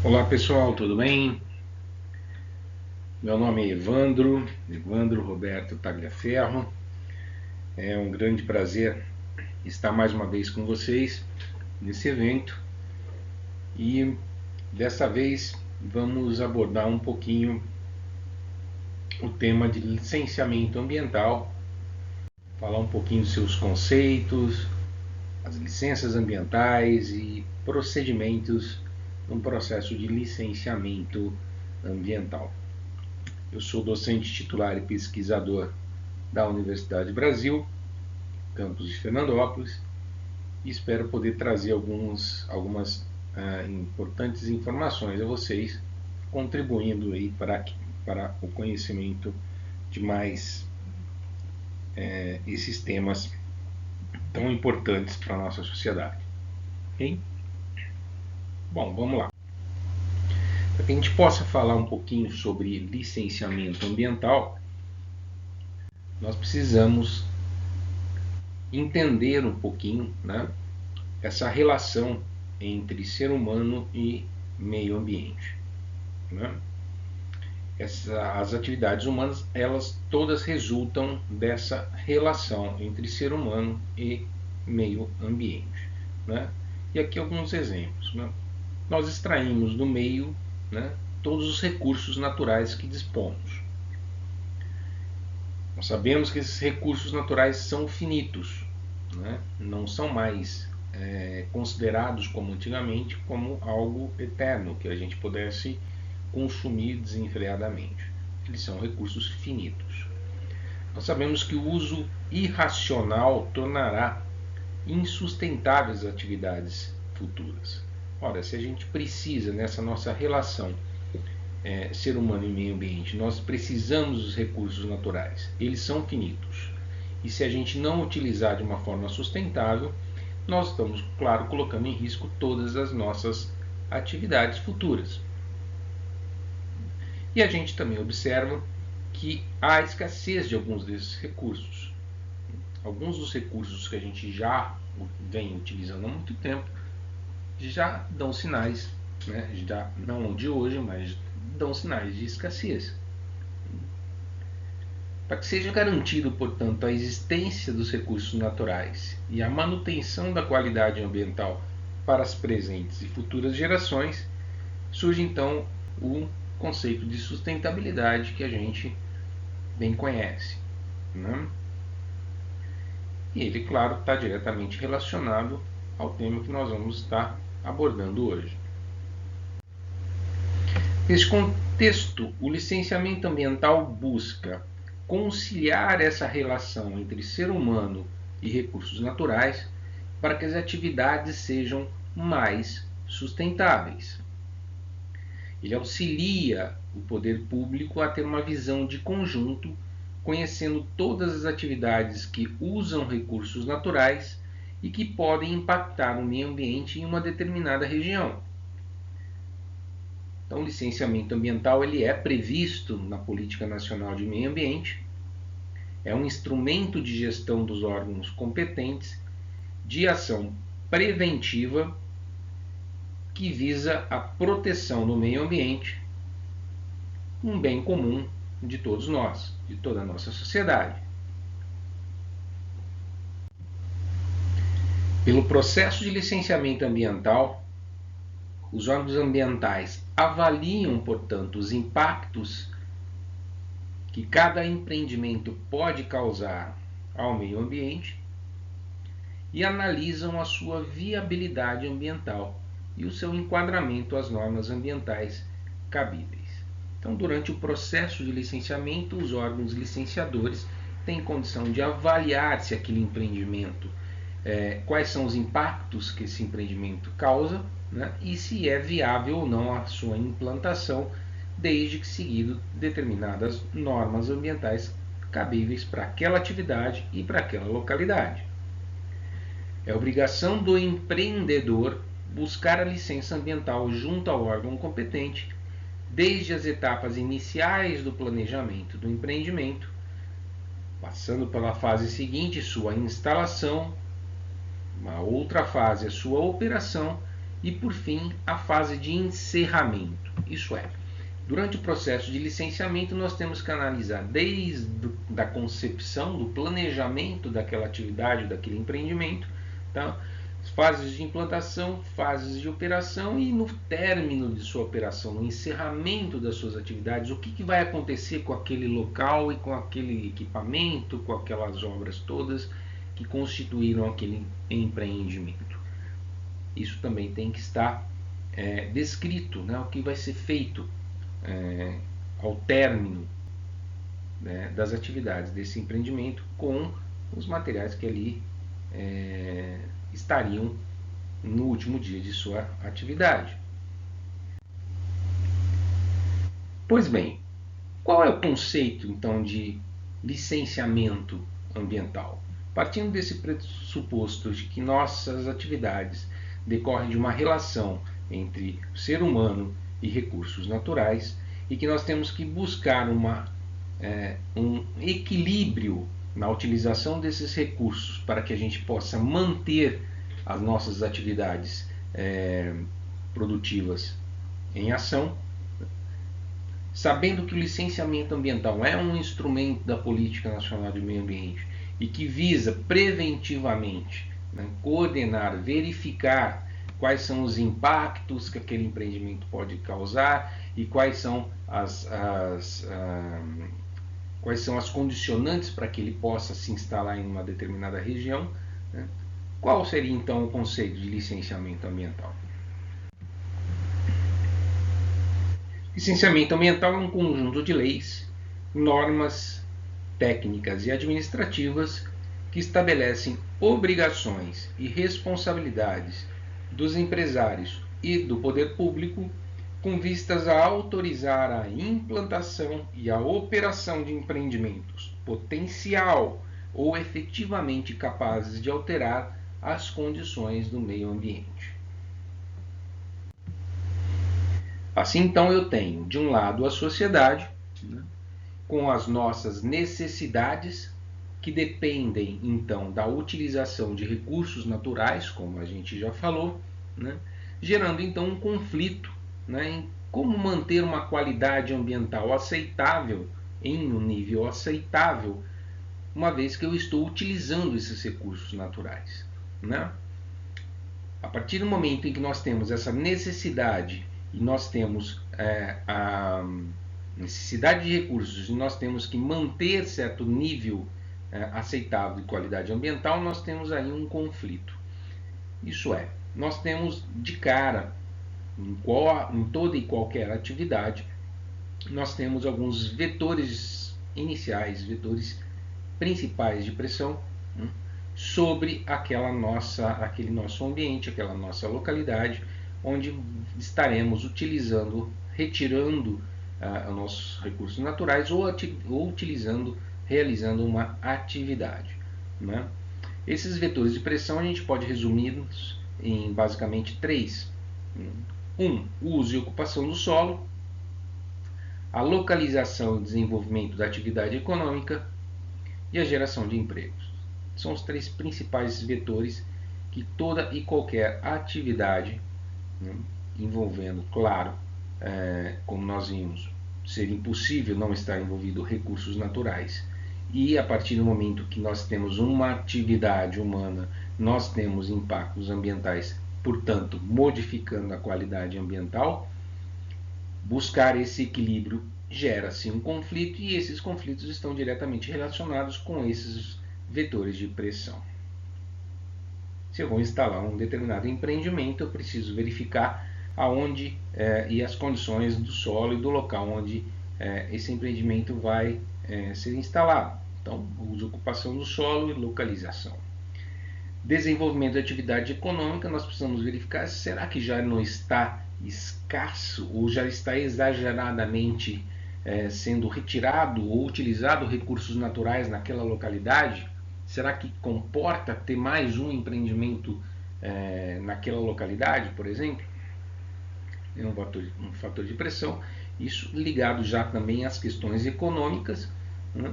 Olá pessoal, tudo bem? Meu nome é Evandro Roberto Tagliaferro. É um grande prazer estar mais uma vez com vocês nesse evento e dessa vez vamos abordar um pouquinho o tema de licenciamento ambiental, falar um pouquinho dos seus conceitos, as licenças ambientais e procedimentos no processo de licenciamento ambiental. Eu sou docente titular e pesquisador da Universidade Brasil, campus de Fernandópolis, e espero poder trazer algumas importantes informações a vocês, contribuindo aí para o conhecimento de mais esses temas tão importantes para a nossa sociedade. Okay? Bom, vamos lá. Para que a gente possa falar um pouquinho sobre licenciamento ambiental, nós precisamos entender um pouquinho, né, essa relação entre ser humano e meio ambiente. Né? As atividades humanas, elas todas resultam dessa relação entre ser humano e meio ambiente. Né? E aqui alguns exemplos. Né? Nós extraímos do meio, né, todos os recursos naturais que dispomos. Nós sabemos que esses recursos naturais são finitos, né? Não são mais considerados como antigamente como algo eterno, que a gente pudesse consumir desenfreadamente. Eles são recursos finitos. Nós sabemos que o uso irracional tornará insustentáveis as atividades futuras. Ora, se a gente precisa, nessa nossa relação ser humano e meio ambiente, nós precisamos dos recursos naturais, eles são finitos. E se a gente não utilizar de uma forma sustentável, nós estamos, claro, colocando em risco todas as nossas atividades futuras. E a gente também observa que há escassez de alguns desses recursos. Alguns dos recursos que a gente já vem utilizando há muito tempo já dão sinais, né, já não de hoje, mas dão sinais de escassez. Para que seja garantido, portanto, a existência dos recursos naturais e a manutenção da qualidade ambiental para as presentes e futuras gerações, surge então o conceito de sustentabilidade que a gente bem conhece. Né? E ele, claro, está diretamente relacionado ao tema que nós vamos estar abordando hoje. Nesse contexto, o licenciamento ambiental busca conciliar essa relação entre ser humano e recursos naturais para que as atividades sejam mais sustentáveis. Ele auxilia o poder público a ter uma visão de conjunto, conhecendo todas as atividades que usam recursos naturais e que podem impactar o meio ambiente em uma determinada região. Então, o licenciamento ambiental ele é previsto na Política Nacional de Meio Ambiente, é um instrumento de gestão dos órgãos competentes de ação preventiva que visa a proteção do meio ambiente, um bem comum de todos nós, de toda a nossa sociedade. Pelo processo de licenciamento ambiental, os órgãos ambientais avaliam, portanto, os impactos que cada empreendimento pode causar ao meio ambiente e analisam a sua viabilidade ambiental e o seu enquadramento às normas ambientais cabíveis. Então, durante o processo de licenciamento, os órgãos licenciadores têm condição de avaliar se aquele empreendimento, quais são os impactos que esse empreendimento causa, né, e se é viável ou não a sua implantação, desde que seguido determinadas normas ambientais cabíveis para aquela atividade e para aquela localidade. É obrigação do empreendedor buscar a licença ambiental junto ao órgão competente, desde as etapas iniciais do planejamento do empreendimento, passando pela fase seguinte, sua instalação, uma outra fase, a sua operação, E por fim, a fase de encerramento. Isso é, durante o processo de licenciamento, nós temos que analisar desde a concepção, do planejamento daquela atividade, daquele empreendimento, tá? Fases de implantação, fases de operação e no término de sua operação, no encerramento das suas atividades, o que vai acontecer com aquele local e com aquele equipamento, com aquelas obras todas que constituíram aquele empreendimento. Isso também tem que estar descrito, né, o que vai ser feito ao término, né, das atividades desse empreendimento com os materiais que ali estariam no último dia de sua atividade. Pois bem, qual é o conceito então de licenciamento ambiental? Partindo desse pressuposto de que nossas atividades decorrem de uma relação entre o ser humano e recursos naturais e que nós temos que buscar um equilíbrio na utilização desses recursos para que a gente possa manter as nossas atividades produtivas em ação, sabendo que o licenciamento ambiental é um instrumento da Política Nacional de Meio Ambiente e que visa preventivamente, né, coordenar, verificar quais são os impactos que aquele empreendimento pode causar e quais são as condicionantes para que ele possa se instalar em uma determinada região, né? Qual seria então o conceito de licenciamento ambiental? Licenciamento ambiental é um conjunto de leis, normas técnicas e administrativas que estabelecem obrigações e responsabilidades dos empresários e do poder público com vistas a autorizar a implantação e a operação de empreendimentos potencial ou efetivamente capazes de alterar as condições do meio ambiente. Assim, então, eu tenho, de um lado, a sociedade, né, com as nossas necessidades, que dependem, então, da utilização de recursos naturais, como a gente já falou, né, gerando, então, um conflito, né, em como manter uma qualidade ambiental aceitável, em um nível aceitável, uma vez que eu estou utilizando esses recursos naturais, né? A partir do momento em que nós temos essa necessidade e nós temos a necessidade de recursos e nós temos que manter certo nível aceitável de qualidade ambiental, nós temos aí um conflito. Isso é, nós temos de cara, em toda e qualquer atividade, nós temos alguns vetores iniciais, vetores principais de pressão, né, sobre aquele nosso ambiente, aquela nossa localidade, onde estaremos utilizando, retirando os nossos recursos naturais ou utilizando, realizando uma atividade, né? Esses vetores de pressão a gente pode resumi-los em basicamente 3. O uso e ocupação do solo, a localização e desenvolvimento da atividade econômica e a geração de empregos. São os 3 principais vetores que toda e qualquer atividade, né, envolvendo, claro, como nós vimos, ser impossível não estar envolvido recursos naturais. E a partir do momento que nós temos uma atividade humana, nós temos impactos ambientais, portanto, modificando a qualidade ambiental. Buscar esse equilíbrio gera-se um conflito e esses conflitos estão diretamente relacionados com esses vetores de pressão. Se eu vou instalar um determinado empreendimento, eu preciso verificar aonde e as condições do solo e do local onde esse empreendimento vai ser instalado. Então, uso, ocupação do solo e localização. Desenvolvimento da atividade econômica, nós precisamos verificar, será que já não está escasso ou já está exageradamente sendo retirado ou utilizado recursos naturais naquela localidade? Será que comporta ter mais um empreendimento naquela localidade, por exemplo? É um fator de pressão, isso ligado já também às questões econômicas, né?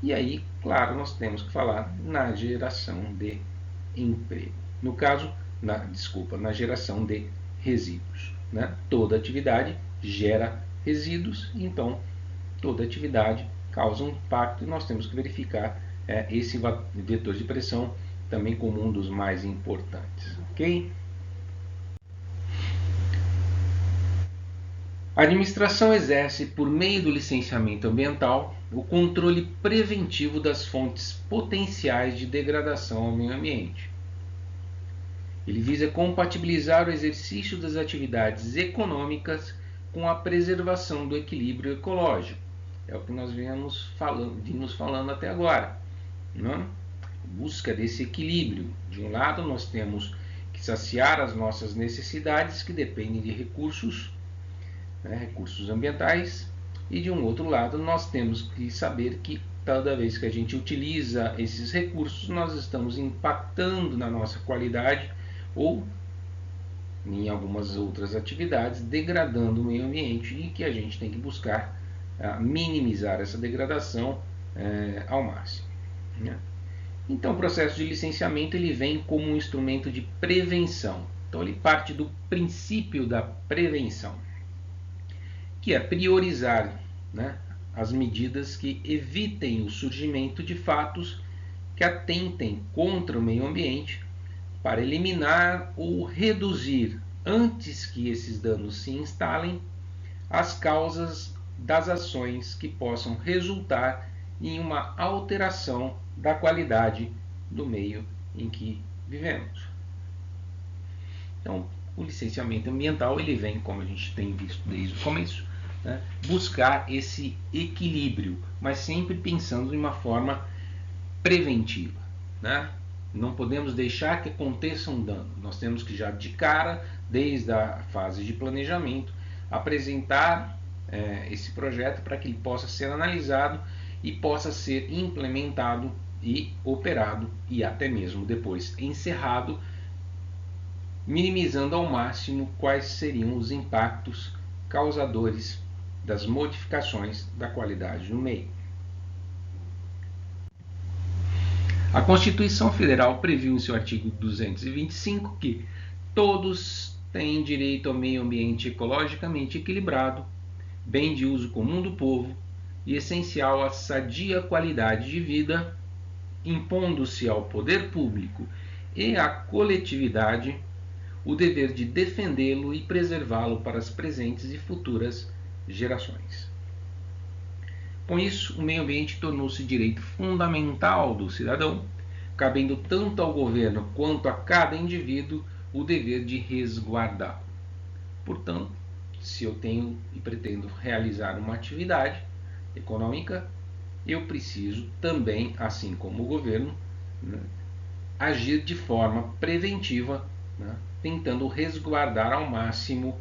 E aí, claro, nós temos que falar na geração de emprego. No caso, na geração de resíduos, né? Toda atividade gera resíduos, então toda atividade causa um impacto e nós temos que verificar esse vetor de pressão também como um dos mais importantes, ok? A administração exerce, por meio do licenciamento ambiental, o controle preventivo das fontes potenciais de degradação ao meio ambiente. Ele visa compatibilizar o exercício das atividades econômicas com a preservação do equilíbrio ecológico. É o que nós vimos falando até agora, não? Busca desse equilíbrio. De um lado, nós temos que saciar as nossas necessidades que dependem de recursos, recursos ambientais, e de um outro lado, nós temos que saber que toda vez que a gente utiliza esses recursos, nós estamos impactando na nossa qualidade ou em algumas outras atividades, degradando o meio ambiente e que a gente tem que buscar minimizar essa degradação ao máximo, né? Então, o processo de licenciamento ele vem como um instrumento de prevenção. Então, ele parte do princípio da prevenção, que é priorizar, né, as medidas que evitem o surgimento de fatos que atentem contra o meio ambiente para eliminar ou reduzir, antes que esses danos se instalem, as causas das ações que possam resultar em uma alteração da qualidade do meio em que vivemos. Então, o licenciamento ambiental ele vem, como a gente tem visto desde o começo, né, buscar esse equilíbrio, mas sempre pensando em uma forma preventiva, né? Não podemos deixar que aconteça um dano. Nós temos que já de cara, desde a fase de planejamento, apresentar esse projeto para que ele possa ser analisado e possa ser implementado e operado e até mesmo depois encerrado, minimizando ao máximo quais seriam os impactos causadores das modificações da qualidade no meio. A Constituição Federal previu em seu artigo 225 que todos têm direito ao meio ambiente ecologicamente equilibrado, bem de uso comum do povo e essencial à sadia qualidade de vida, impondo-se ao poder público e à coletividade o dever de defendê-lo e preservá-lo para as presentes e futuras gerações. Com isso, o meio ambiente tornou-se direito fundamental do cidadão, cabendo tanto ao governo quanto a cada indivíduo o dever de resguardá-lo. Portanto, se eu tenho e pretendo realizar uma atividade econômica, eu preciso também, assim como o governo, né, agir de forma preventiva, né, tentando resguardar ao máximo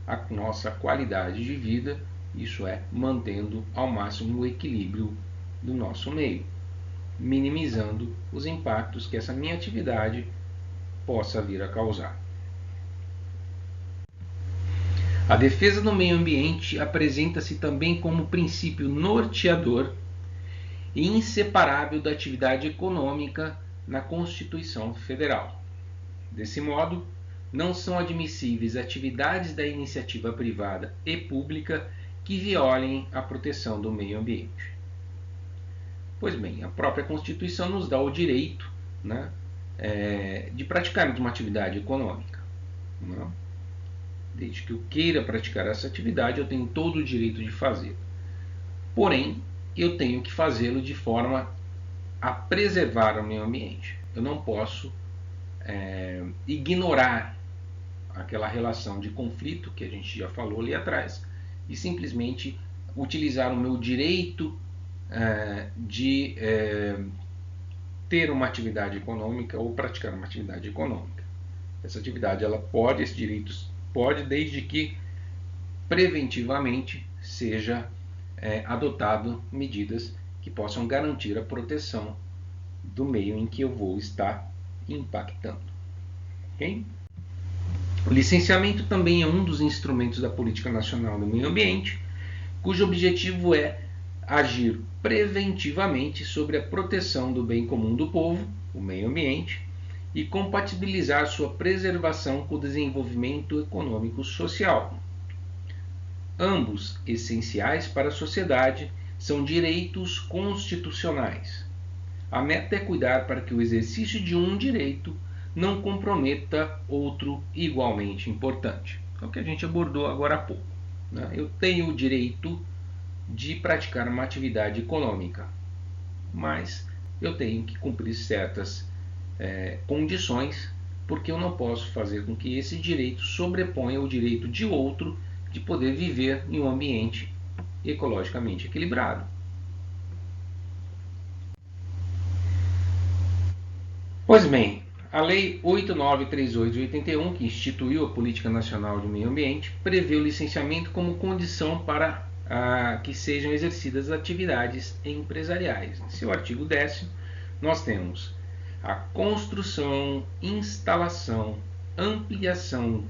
a nossa qualidade de vida, isso é, mantendo ao máximo o equilíbrio do nosso meio, minimizando os impactos que essa minha atividade possa vir a causar. A defesa do meio ambiente apresenta-se também como princípio norteador e inseparável da atividade econômica na Constituição Federal. Desse modo, não são admissíveis atividades da iniciativa privada e pública que violem a proteção do meio ambiente. Pois bem, a própria Constituição nos dá o direito, né, de praticarmos uma atividade econômica, né? Desde que eu queira praticar essa atividade, eu tenho todo o direito de fazer. Porém, eu tenho que fazê-lo de forma a preservar o meio ambiente. Eu não posso ignorar aquela relação de conflito que a gente já falou ali atrás e simplesmente utilizar o meu direito de ter uma atividade econômica ou praticar uma atividade econômica. Essa atividade, esse direito pode, desde que preventivamente seja adotado medidas que possam garantir a proteção do meio em que eu vou estar impactando. Okay? O licenciamento também é um dos instrumentos da Política Nacional do Meio Ambiente, cujo objetivo é agir preventivamente sobre a proteção do bem comum do povo, o meio ambiente, e compatibilizar sua preservação com o desenvolvimento econômico social. Ambos, essenciais para a sociedade, são direitos constitucionais. A meta é cuidar para que o exercício de um direito não comprometa outro igualmente importante. É o que a gente abordou agora há pouco. Eu tenho o direito de praticar uma atividade econômica, mas eu tenho que cumprir certas condições, porque eu não posso fazer com que esse direito sobreponha o direito de outro de poder viver em um ambiente ecologicamente equilibrado. Pois bem, a Lei 8938 de 81, que instituiu a Política Nacional de Meio Ambiente, prevê o licenciamento como condição para que sejam exercidas atividades empresariais. Em seu artigo 10º, nós temos a construção, instalação, ampliação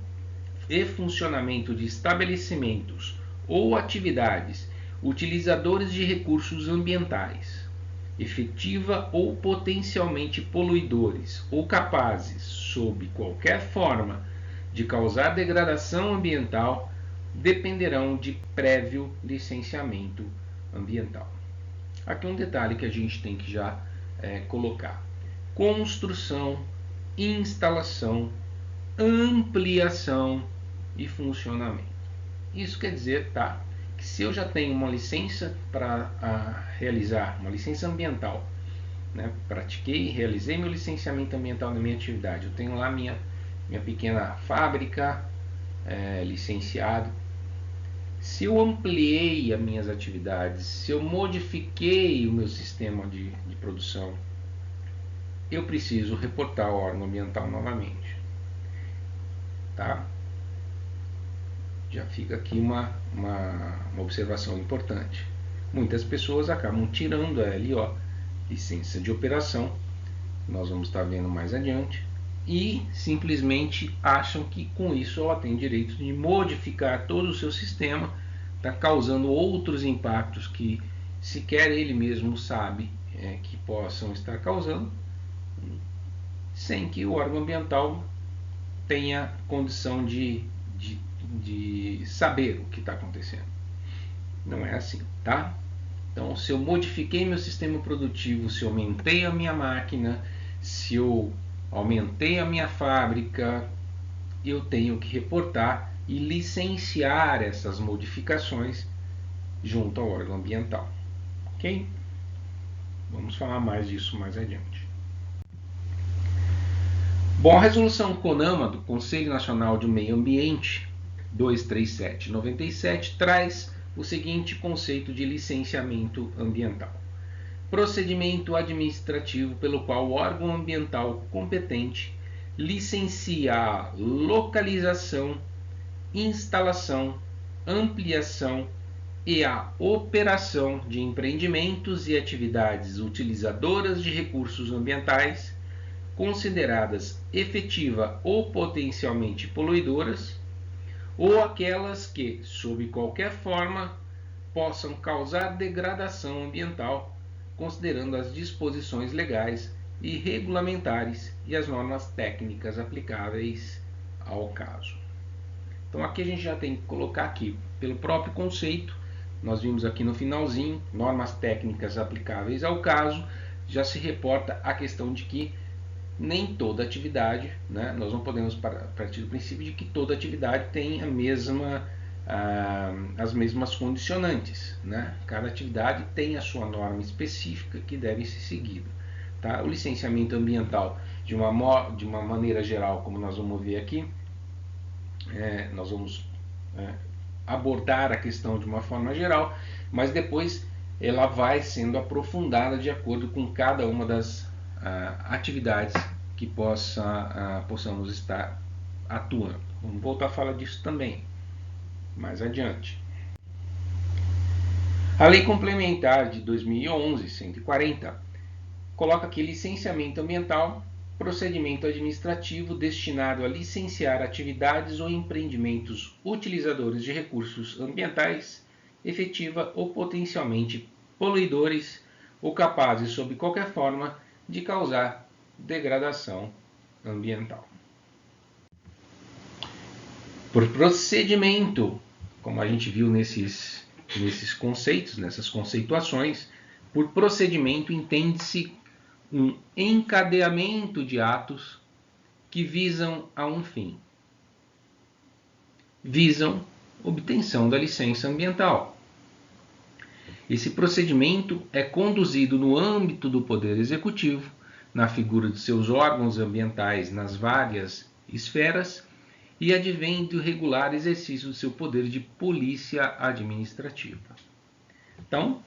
e funcionamento de estabelecimentos ou atividades utilizadores de recursos ambientais, efetiva ou potencialmente poluidores ou capazes, sob qualquer forma, de causar degradação ambiental, dependerão de prévio licenciamento ambiental. Aqui um detalhe que a gente tem que já colocar: construção, instalação, ampliação e funcionamento. Isso quer dizer, que se eu já tenho uma licença para realizar, uma licença ambiental, pratiquei, realizei meu licenciamento ambiental na minha atividade, eu tenho lá minha pequena fábrica, licenciado. Se eu ampliei as minhas atividades, se eu modifiquei o meu sistema de produção, eu preciso reportar ao órgão ambiental novamente. Já fica aqui uma observação importante. Muitas pessoas acabam tirando a LO, licença de operação, nós vamos estar vendo mais adiante, e simplesmente acham que com isso ela tem direito de modificar todo o seu sistema, está causando outros impactos que sequer ele mesmo sabe que possam estar causando, sem que o órgão ambiental tenha condição de saber o que está acontecendo. Não é assim, tá? Então, se eu modifiquei meu sistema produtivo, se eu aumentei a minha máquina, se eu aumentei a minha fábrica, eu tenho que reportar e licenciar essas modificações junto ao órgão ambiental. Ok? Vamos falar mais disso mais adiante. Bom, a resolução CONAMA do Conselho Nacional de Meio Ambiente 237/97 traz o seguinte conceito de licenciamento ambiental: procedimento administrativo pelo qual o órgão ambiental competente licencia a localização, instalação, ampliação e a operação de empreendimentos e atividades utilizadoras de recursos ambientais consideradas efetiva ou potencialmente poluidoras, ou aquelas que, sob qualquer forma, possam causar degradação ambiental, considerando as disposições legais e regulamentares e as normas técnicas aplicáveis ao caso. Então aqui a gente já tem que colocar aqui, pelo próprio conceito, nós vimos aqui no finalzinho, normas técnicas aplicáveis ao caso, já se reporta a questão de que nem toda atividade, nós não podemos partir do princípio de que toda atividade tem as mesmas condicionantes. Cada atividade tem a sua norma específica que deve ser seguida. O licenciamento ambiental, de uma maneira geral, como nós vamos ver aqui, nós vamos abordar a questão de uma forma geral, mas depois ela vai sendo aprofundada de acordo com cada uma das atividades que possamos estar atuando. Vamos voltar a falar disso também mais adiante. A Lei Complementar de 2011, 140, coloca aqui licenciamento ambiental, procedimento administrativo destinado a licenciar atividades ou empreendimentos utilizadores de recursos ambientais, efetiva ou potencialmente poluidores ou capazes, sob qualquer forma, de causar degradação ambiental. Por procedimento, como a gente viu nesses conceitos, nessas conceituações, por procedimento entende-se um encadeamento de atos que visam a um fim. Visam obtenção da licença ambiental. Esse procedimento é conduzido no âmbito do Poder Executivo, na figura de seus órgãos ambientais nas várias esferas, e advém do regular exercício do seu poder de polícia administrativa. Então,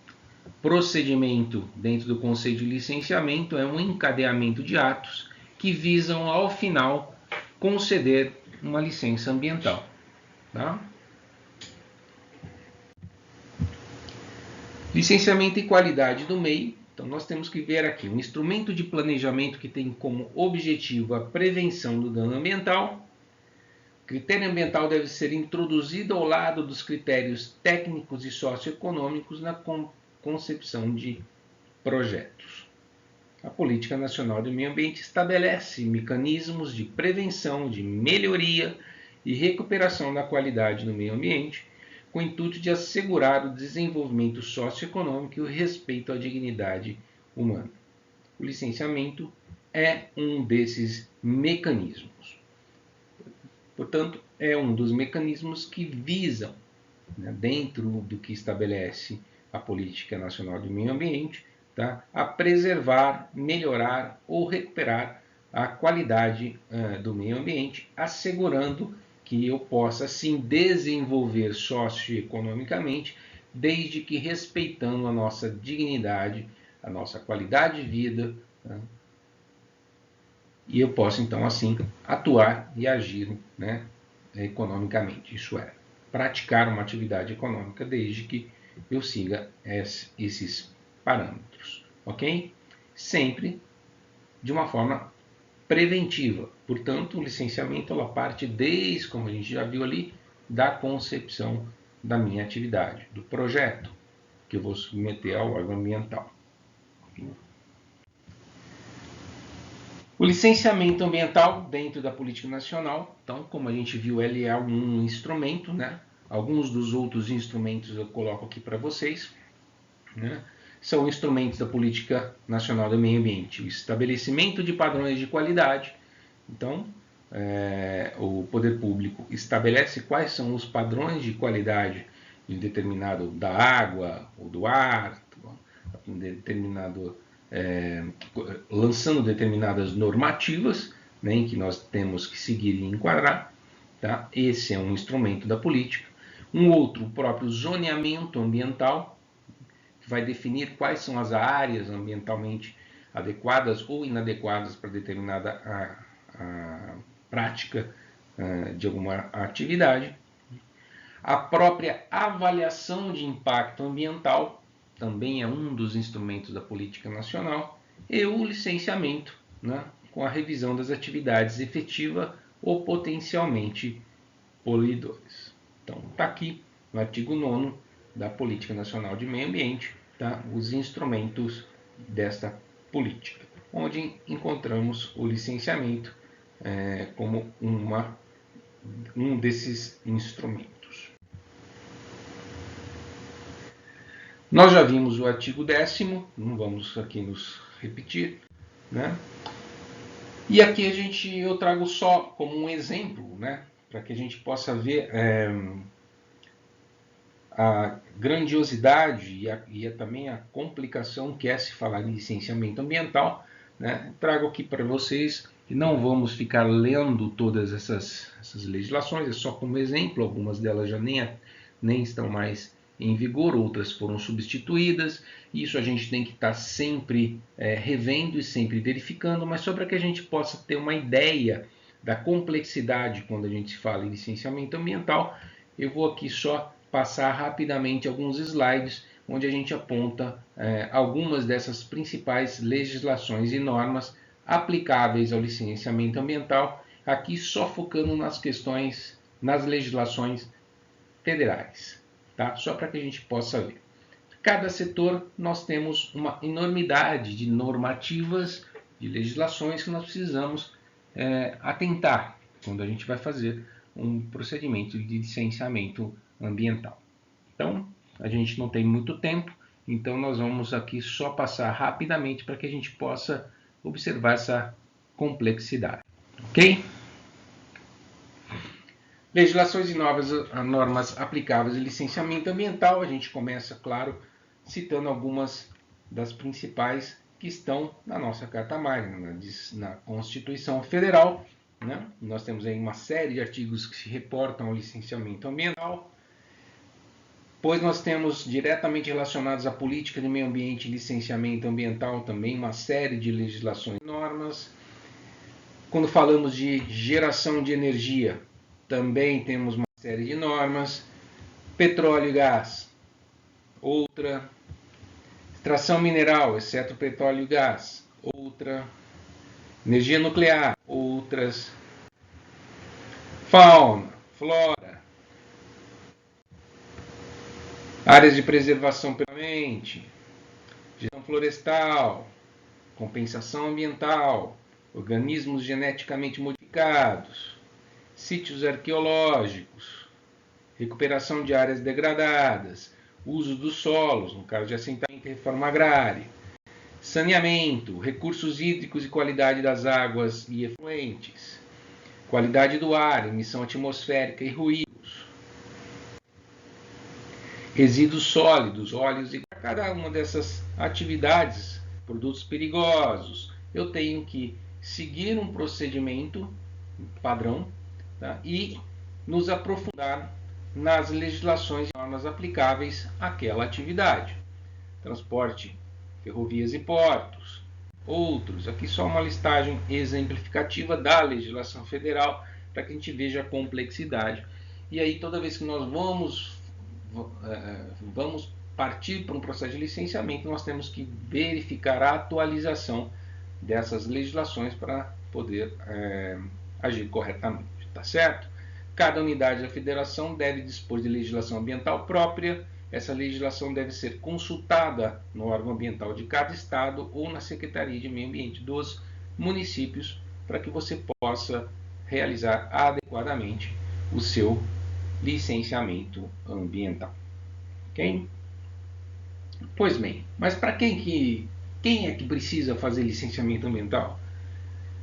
procedimento dentro do conceito de licenciamento é um encadeamento de atos que visam, ao final, conceder uma licença ambiental. Tá? Licenciamento e qualidade do meio. Então, nós temos que ver aqui um instrumento de planejamento que tem como objetivo a prevenção do dano ambiental. O critério ambiental deve ser introduzido ao lado dos critérios técnicos e socioeconômicos na concepção de projetos. A Política Nacional do Meio Ambiente estabelece mecanismos de prevenção, de melhoria e recuperação da qualidade do meio ambiente, com o intuito de assegurar o desenvolvimento socioeconômico e o respeito à dignidade humana. O licenciamento é um desses mecanismos. Portanto, é um dos mecanismos que visam, dentro do que estabelece a Política Nacional do Meio Ambiente, a preservar, melhorar ou recuperar a qualidade do meio ambiente, assegurando que eu possa, sim, desenvolver socioeconomicamente, desde que respeitando a nossa dignidade, a nossa qualidade de vida, e eu posso, então, assim, atuar e agir, economicamente. Isso é, praticar uma atividade econômica desde que eu siga esses parâmetros, ok? Sempre de uma forma preventiva. Portanto, o licenciamento ela parte desde, como a gente já viu ali, da concepção da minha atividade, do projeto que eu vou submeter ao órgão ambiental. O licenciamento ambiental dentro da política nacional, então, como a gente viu, ele é um instrumento, Alguns dos outros instrumentos eu coloco aqui para vocês, São instrumentos da política nacional do meio ambiente. O estabelecimento de padrões de qualidade. Então, o poder público estabelece quais são os padrões de qualidade de determinado da água ou do ar, lançando determinadas normativas, em que nós temos que seguir e enquadrar. Tá? Esse é um instrumento da política. Um outro, o próprio zoneamento ambiental, que vai definir quais são as áreas ambientalmente adequadas ou inadequadas para determinada prática de alguma atividade. A própria avaliação de impacto ambiental também é um dos instrumentos da política nacional, e o licenciamento, com a revisão das atividades efetiva ou potencialmente poluidores. Então, está aqui no artigo 9º da Política Nacional de Meio Ambiente, os instrumentos desta política, onde encontramos o licenciamento como um desses instrumentos. Nós já vimos o artigo 10º, não vamos aqui nos repetir, E aqui eu trago só como um exemplo, para que a gente possa ver a grandiosidade e também a complicação que é se falar em licenciamento ambiental. Trago aqui para vocês, e não vamos ficar lendo todas essas legislações, é só como exemplo, algumas delas já nem estão mais em vigor, outras foram substituídas. Isso a gente tem que estar sempre revendo e sempre verificando, mas só para que a gente possa ter uma ideia da complexidade quando a gente fala em licenciamento ambiental, eu vou aqui só passar rapidamente alguns slides onde a gente aponta algumas dessas principais legislações e normas aplicáveis ao licenciamento ambiental, aqui só focando nas legislações federais. Tá? Só para que a gente possa ver. Cada setor nós temos uma enormidade de normativas, de legislações que nós precisamos atentar quando a gente vai fazer um procedimento de licenciamento ambiental. Então, a gente não tem muito tempo, então nós vamos aqui só passar rapidamente para que a gente possa observar essa complexidade. Ok? Legislações e novas normas aplicáveis de licenciamento ambiental. A gente começa, claro, citando algumas das principais que estão na nossa Carta Magna, na Constituição Federal. Né? Nós temos aí uma série de artigos que se reportam ao licenciamento ambiental. Pois nós temos diretamente relacionados à política de meio ambiente e licenciamento ambiental também uma série de legislações e normas. Quando falamos de geração de energia, também temos uma série de normas. Petróleo e gás, outra. Extração mineral, exceto petróleo e gás, outra. Energia nuclear, outras. Fauna, flora. Áreas de preservação permanente, gestão florestal, compensação ambiental, organismos geneticamente modificados, sítios arqueológicos, recuperação de áreas degradadas, uso dos solos, no caso de assentamento e reforma agrária, saneamento, recursos hídricos e qualidade das águas e efluentes, qualidade do ar, emissão atmosférica e ruídos, resíduos sólidos, óleos, e para cada uma dessas atividades, produtos perigosos, eu tenho que seguir um procedimento padrão, tá? E nos aprofundar nas legislações e normas aplicáveis àquela atividade. Transporte, ferrovias e portos, outros. Aqui só uma listagem exemplificativa da legislação federal para que a gente veja a complexidade. E aí toda vez que nós vamos partir para um processo de licenciamento, nós temos que verificar a atualização dessas legislações para poder agir corretamente, tá certo? Cada unidade da federação deve dispor de legislação ambiental própria. Essa legislação deve ser consultada no órgão ambiental de cada estado ou na Secretaria de Meio Ambiente dos municípios para que você possa realizar adequadamente o seu licenciamento ambiental. Ok? Pois bem, mas para quem é que precisa fazer licenciamento ambiental?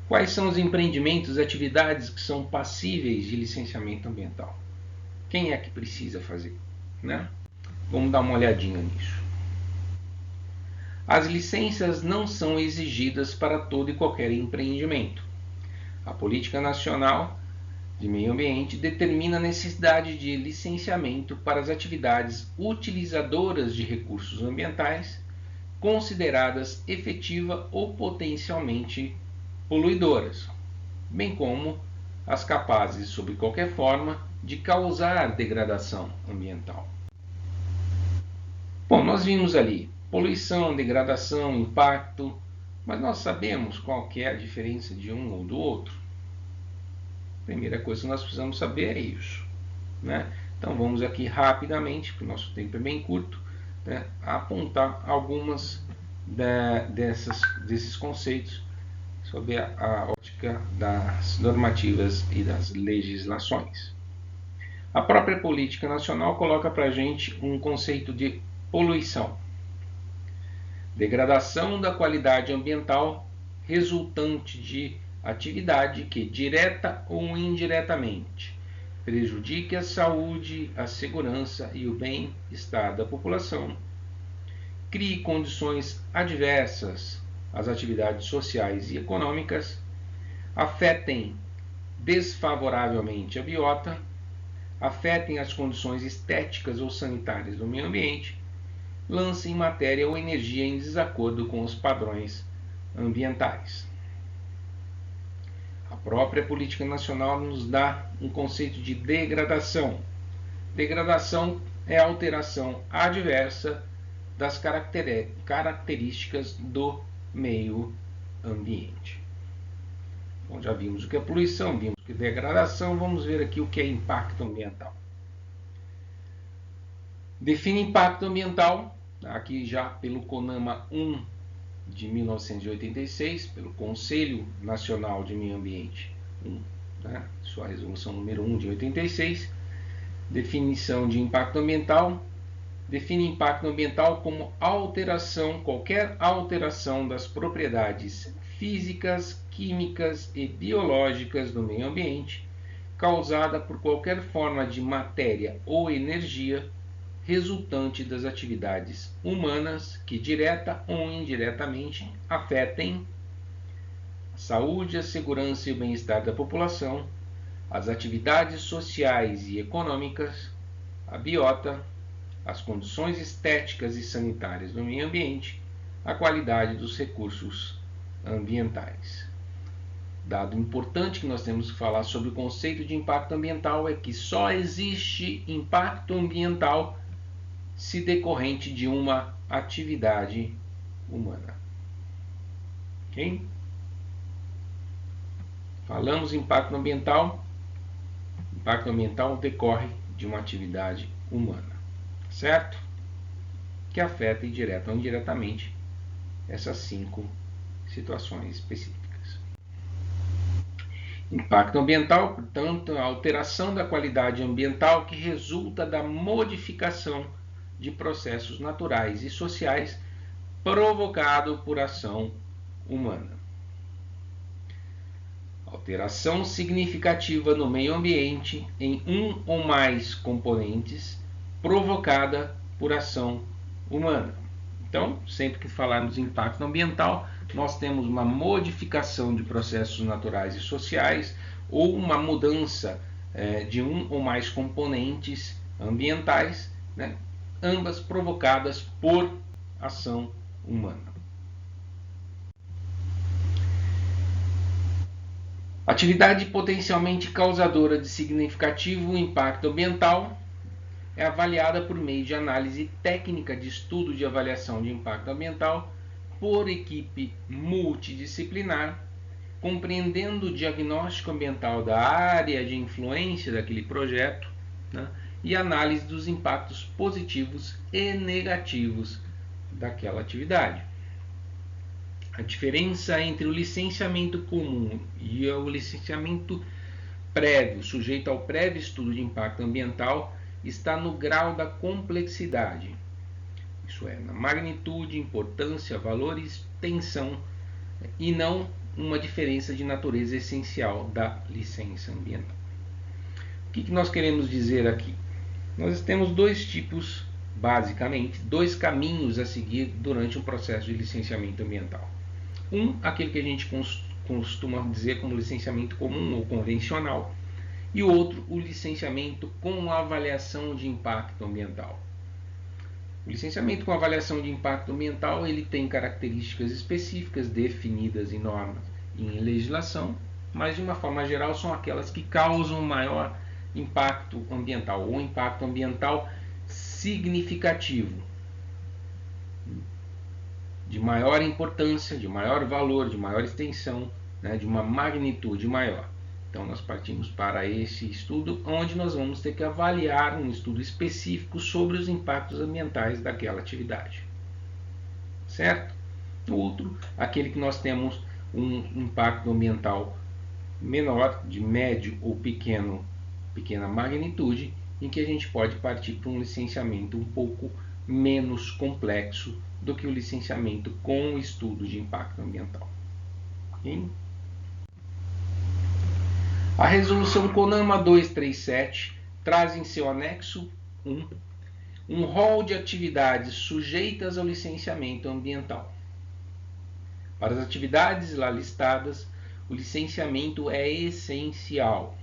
Quais são os empreendimentos e atividades que são passíveis de licenciamento ambiental? Quem é que precisa fazer? Né? Vamos dar uma olhadinha nisso. As licenças não são exigidas para todo e qualquer empreendimento. A Política Nacional de Meio Ambiente determina a necessidade de licenciamento para as atividades utilizadoras de recursos ambientais consideradas efetiva ou potencialmente poluidoras, bem como as capazes, sob qualquer forma, de causar degradação ambiental. Bom, nós vimos ali poluição, degradação, impacto, mas nós sabemos qual que é a diferença de um ou do outro? A primeira coisa que nós precisamos saber é isso. Né? Então vamos aqui rapidamente, porque o nosso tempo é bem curto, né, apontar algumas desses conceitos sob a ótica das normativas e das legislações. A própria política nacional coloca para a gente um conceito de poluição. Degradação da qualidade ambiental resultante de atividade que, direta ou indiretamente, prejudique a saúde, a segurança e o bem-estar da população, crie condições adversas às atividades sociais e econômicas, afetem desfavoravelmente a biota, afetem as condições estéticas ou sanitárias do meio ambiente, lancem matéria ou energia em desacordo com os padrões ambientais. A própria política nacional nos dá um conceito de degradação. Degradação é a alteração adversa das características do meio ambiente. Bom, já vimos o que é poluição, vimos o que é degradação, vamos ver aqui o que é impacto ambiental. Define impacto ambiental, aqui já pelo CONAMA 1 de 1986, pelo Conselho Nacional de Meio Ambiente, né? Sua resolução número 1 de 86, definição de impacto ambiental, define impacto ambiental como qualquer alteração das propriedades físicas, químicas e biológicas do meio ambiente, causada por qualquer forma de matéria ou energia resultante das atividades humanas que direta ou indiretamente afetem a saúde, a segurança e o bem-estar da população, as atividades sociais e econômicas, a biota, as condições estéticas e sanitárias do meio ambiente, a qualidade dos recursos ambientais. Dado importante que nós temos que falar sobre o conceito de impacto ambiental é que só existe impacto ambiental se decorrente de uma atividade humana. Ok? Falamos em impacto ambiental decorre de uma atividade humana, certo? Que afeta direta ou indiretamente essas 5 situações específicas. Impacto ambiental, portanto, a alteração da qualidade ambiental que resulta da modificação de processos naturais e sociais provocado por ação humana. Alteração significativa no meio ambiente em um ou mais componentes provocada por ação humana. Então, sempre que falarmos em impacto ambiental, nós temos uma modificação de processos naturais e sociais ou uma mudança de um ou mais componentes ambientais, né, ambas provocadas por ação humana. Atividade potencialmente causadora de significativo impacto ambiental é avaliada por meio de análise técnica de estudo de avaliação de impacto ambiental por equipe multidisciplinar, compreendendo o diagnóstico ambiental da área de influência daquele projeto, né, e análise dos impactos positivos e negativos daquela atividade. A diferença entre o licenciamento comum e o licenciamento prévio, sujeito ao prévio estudo de impacto ambiental, está no grau da complexidade. Isso é, na magnitude, importância, valor e extensão, e não uma diferença de natureza essencial da licença ambiental. O que nós queremos dizer aqui? Nós temos 2 tipos, basicamente, 2 caminhos a seguir durante um processo de licenciamento ambiental. Aquele que a gente costuma dizer como licenciamento comum ou convencional, e o outro, o licenciamento com avaliação de impacto ambiental. O licenciamento com avaliação de impacto ambiental ele tem características específicas definidas em normas e em legislação, mas de uma forma geral são aquelas que causam maior impacto ambiental ou impacto ambiental significativo, de maior importância, de maior valor, de maior extensão, né, de uma magnitude maior. Então nós partimos para esse estudo, onde nós vamos ter que avaliar um estudo específico sobre os impactos ambientais daquela atividade. Certo? O outro, aquele que nós temos um impacto ambiental menor, de médio ou pequena magnitude, em que a gente pode partir para um licenciamento um pouco menos complexo do que o licenciamento com o estudo de impacto ambiental. Okay? A resolução CONAMA 237 traz em seu anexo 1 um rol de atividades sujeitas ao licenciamento ambiental. Para as atividades lá listadas, o licenciamento é essencial.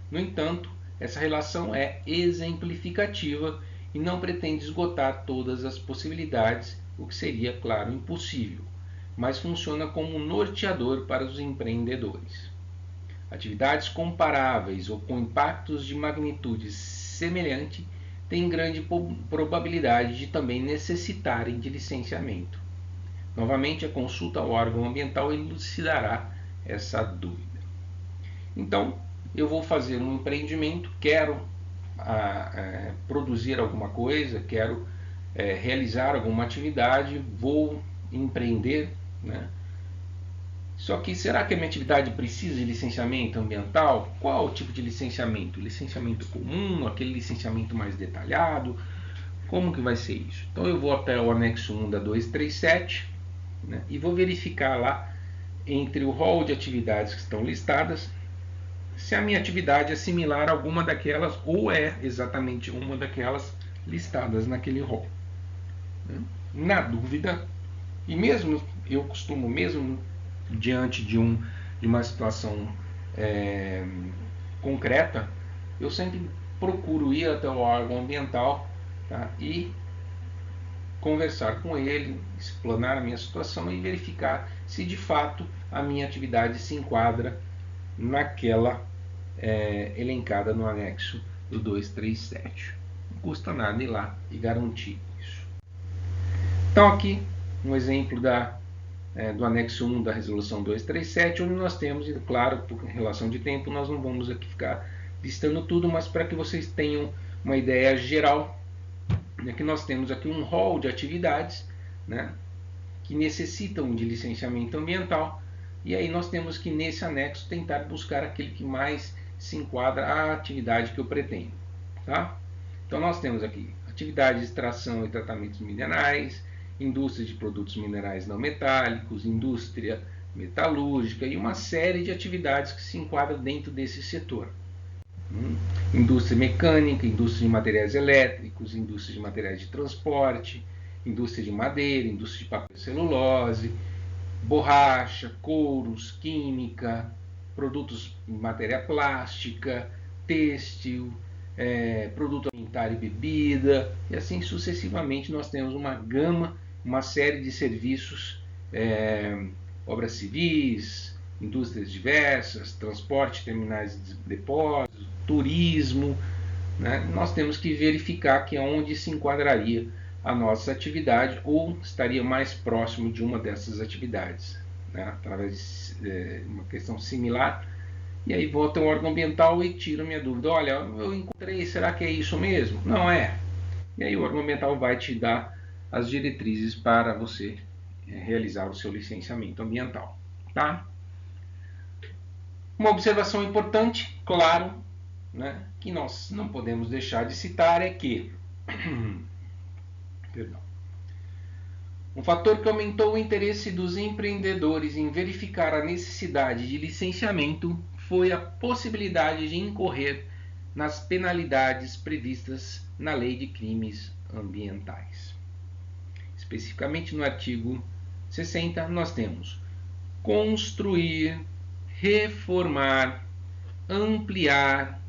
No entanto, essa relação é exemplificativa e não pretende esgotar todas as possibilidades, o que seria, claro, impossível, mas funciona como um norteador para os empreendedores. Atividades comparáveis ou com impactos de magnitude semelhante têm grande probabilidade de também necessitarem de licenciamento. Novamente, a consulta ao órgão ambiental elucidará essa dúvida. Então, eu vou fazer um empreendimento, quero produzir alguma coisa, quero realizar alguma atividade, vou empreender, né? Só que será que a minha atividade precisa de licenciamento ambiental? Qual o tipo de licenciamento? Licenciamento comum, aquele licenciamento mais detalhado? Como que vai ser isso? Então eu vou até o anexo 1 da 237, né, e vou verificar lá entre o rol de atividades que estão listadas se a minha atividade é similar a alguma daquelas ou é exatamente uma daquelas listadas naquele rol. Na dúvida, e mesmo eu costumo, mesmo diante de uma situação concreta, eu sempre procuro ir até o órgão ambiental, tá, e conversar com ele, explanar a minha situação e verificar se de fato a minha atividade se enquadra naquela elencada no anexo do 237. Não custa nada ir lá e garantir isso. Então aqui um exemplo do anexo 1 da resolução 237, onde nós temos, e claro, por relação de tempo, nós não vamos aqui ficar listando tudo, mas para que vocês tenham uma ideia geral, né, que nós temos aqui um rol de atividades, né, que necessitam de licenciamento ambiental, e aí nós temos que nesse anexo tentar buscar aquele que mais se enquadra à atividade que eu pretendo. Tá? Então nós temos aqui atividade de extração e tratamentos minerais, indústria de produtos minerais não metálicos, indústria metalúrgica e uma série de atividades que se enquadram dentro desse setor. Indústria mecânica, indústria de materiais elétricos, indústria de materiais de transporte, indústria de madeira, indústria de papel e celulose, borracha, couros, química, produtos de matéria plástica, têxtil, produto alimentar e bebida, e assim sucessivamente nós temos uma gama, uma série de serviços, obras civis, indústrias diversas, transporte, terminais de depósitos, turismo, né? Nós temos que verificar que é onde se enquadraria a nossa atividade ou estaria mais próximo de uma dessas atividades, né? Através de uma questão similar. E aí volta ao órgão ambiental e tiro minha dúvida. Olha, eu encontrei, será que é isso mesmo? Não é. E aí o órgão ambiental vai te dar as diretrizes para você realizar o seu licenciamento ambiental. Tá? Uma observação importante, claro, né, que nós não podemos deixar de citar é que perdão, um fator que aumentou o interesse dos empreendedores em verificar a necessidade de licenciamento foi a possibilidade de incorrer nas penalidades previstas na Lei de Crimes Ambientais. Especificamente no artigo 60, nós temos construir, reformar, ampliar,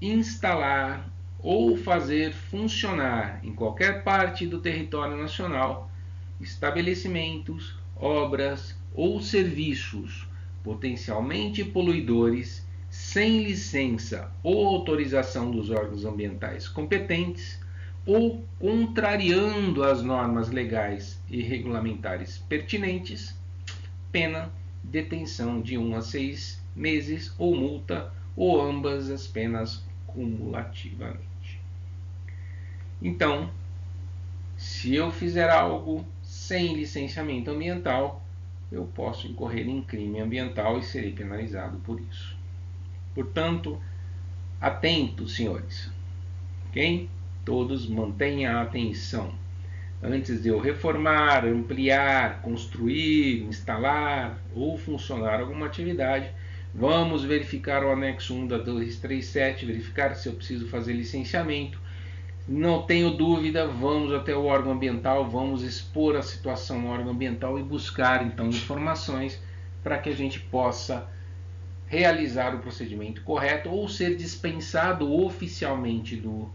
instalar ou fazer funcionar em qualquer parte do território nacional estabelecimentos, obras ou serviços potencialmente poluidores sem licença ou autorização dos órgãos ambientais competentes ou contrariando as normas legais e regulamentares pertinentes, pena detenção de 1 a 6 meses ou multa ou ambas as penas cumulativamente. Então, se eu fizer algo sem licenciamento ambiental, eu posso incorrer em crime ambiental e serei penalizado por isso. Portanto, atentos, senhores. Ok? Todos mantenham a atenção. Antes de eu reformar, ampliar, construir, instalar ou funcionar alguma atividade, vamos verificar o anexo 1 da 237, verificar se eu preciso fazer licenciamento. Não tenho dúvida, vamos até o órgão ambiental, vamos expor a situação no órgão ambiental e buscar então informações para que a gente possa realizar o procedimento correto ou ser dispensado oficialmente do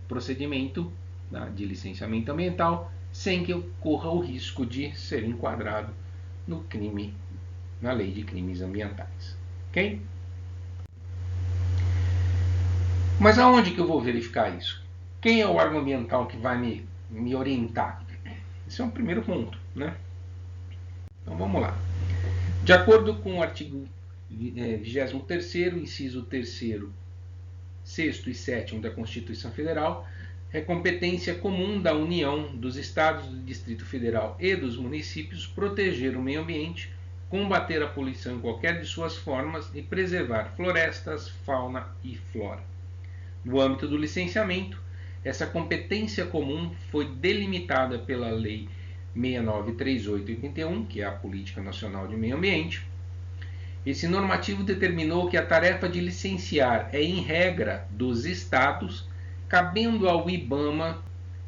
procedimento, né, de licenciamento ambiental, sem que eu corra o risco de ser enquadrado no crime, na Lei de Crimes Ambientais. Ok? Mas aonde que eu vou verificar isso? Quem é o órgão ambiental que vai me orientar? Esse é um primeiro ponto, né? Então vamos lá. De acordo com o artigo 23º, inciso 3º, 6º e 7º da Constituição Federal, É competência comum da União, dos Estados, do Distrito Federal e dos municípios proteger o meio ambiente, combater a poluição em qualquer de suas formas e preservar florestas, fauna e flora. No âmbito do licenciamento, essa competência comum foi delimitada pela Lei 693881, que é a Política Nacional de Meio Ambiente. Esse normativo determinou que a tarefa de licenciar é, em regra, dos estados, cabendo ao IBAMA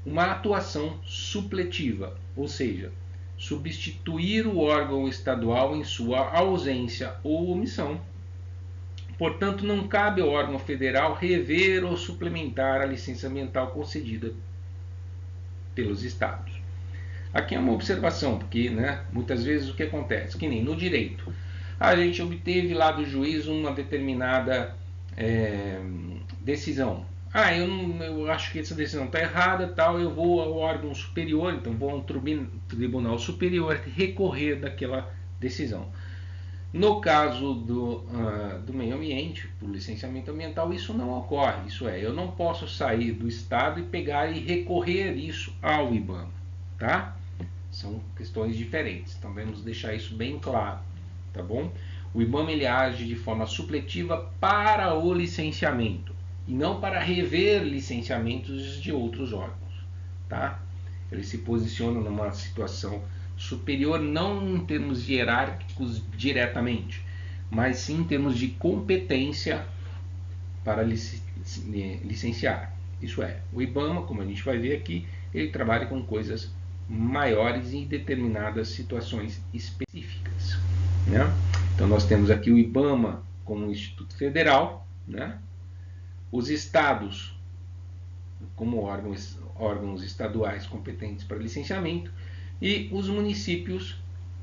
uma atuação supletiva, ou seja, substituir o órgão estadual em sua ausência ou omissão. Portanto, não cabe ao órgão federal rever ou suplementar a licença ambiental concedida pelos estados. Aqui é uma observação, porque muitas vezes o que acontece? Que nem no direito. A gente obteve lá do juiz uma determinada decisão. Eu acho que essa decisão está errada, tal, eu vou ao órgão superior, então vou a um tribunal superior recorrer daquela decisão. No caso do meio ambiente, por licenciamento ambiental, isso não ocorre. Isso é, eu não posso sair do estado e pegar e recorrer isso ao IBAMA, tá? São questões diferentes, então vamos deixar isso bem claro, tá bom? O IBAMA ele age de forma supletiva para o licenciamento e não para rever licenciamentos de outros órgãos, tá? Ele se posiciona numa situação superior, não em termos hierárquicos diretamente, mas sim em termos de competência para licenciar. Isso é, o IBAMA, como a gente vai ver aqui, ele trabalha com coisas maiores em determinadas situações específicas, né? Então nós temos aqui o IBAMA como Instituto Federal, né? Os estados como órgãos estaduais competentes para licenciamento e os municípios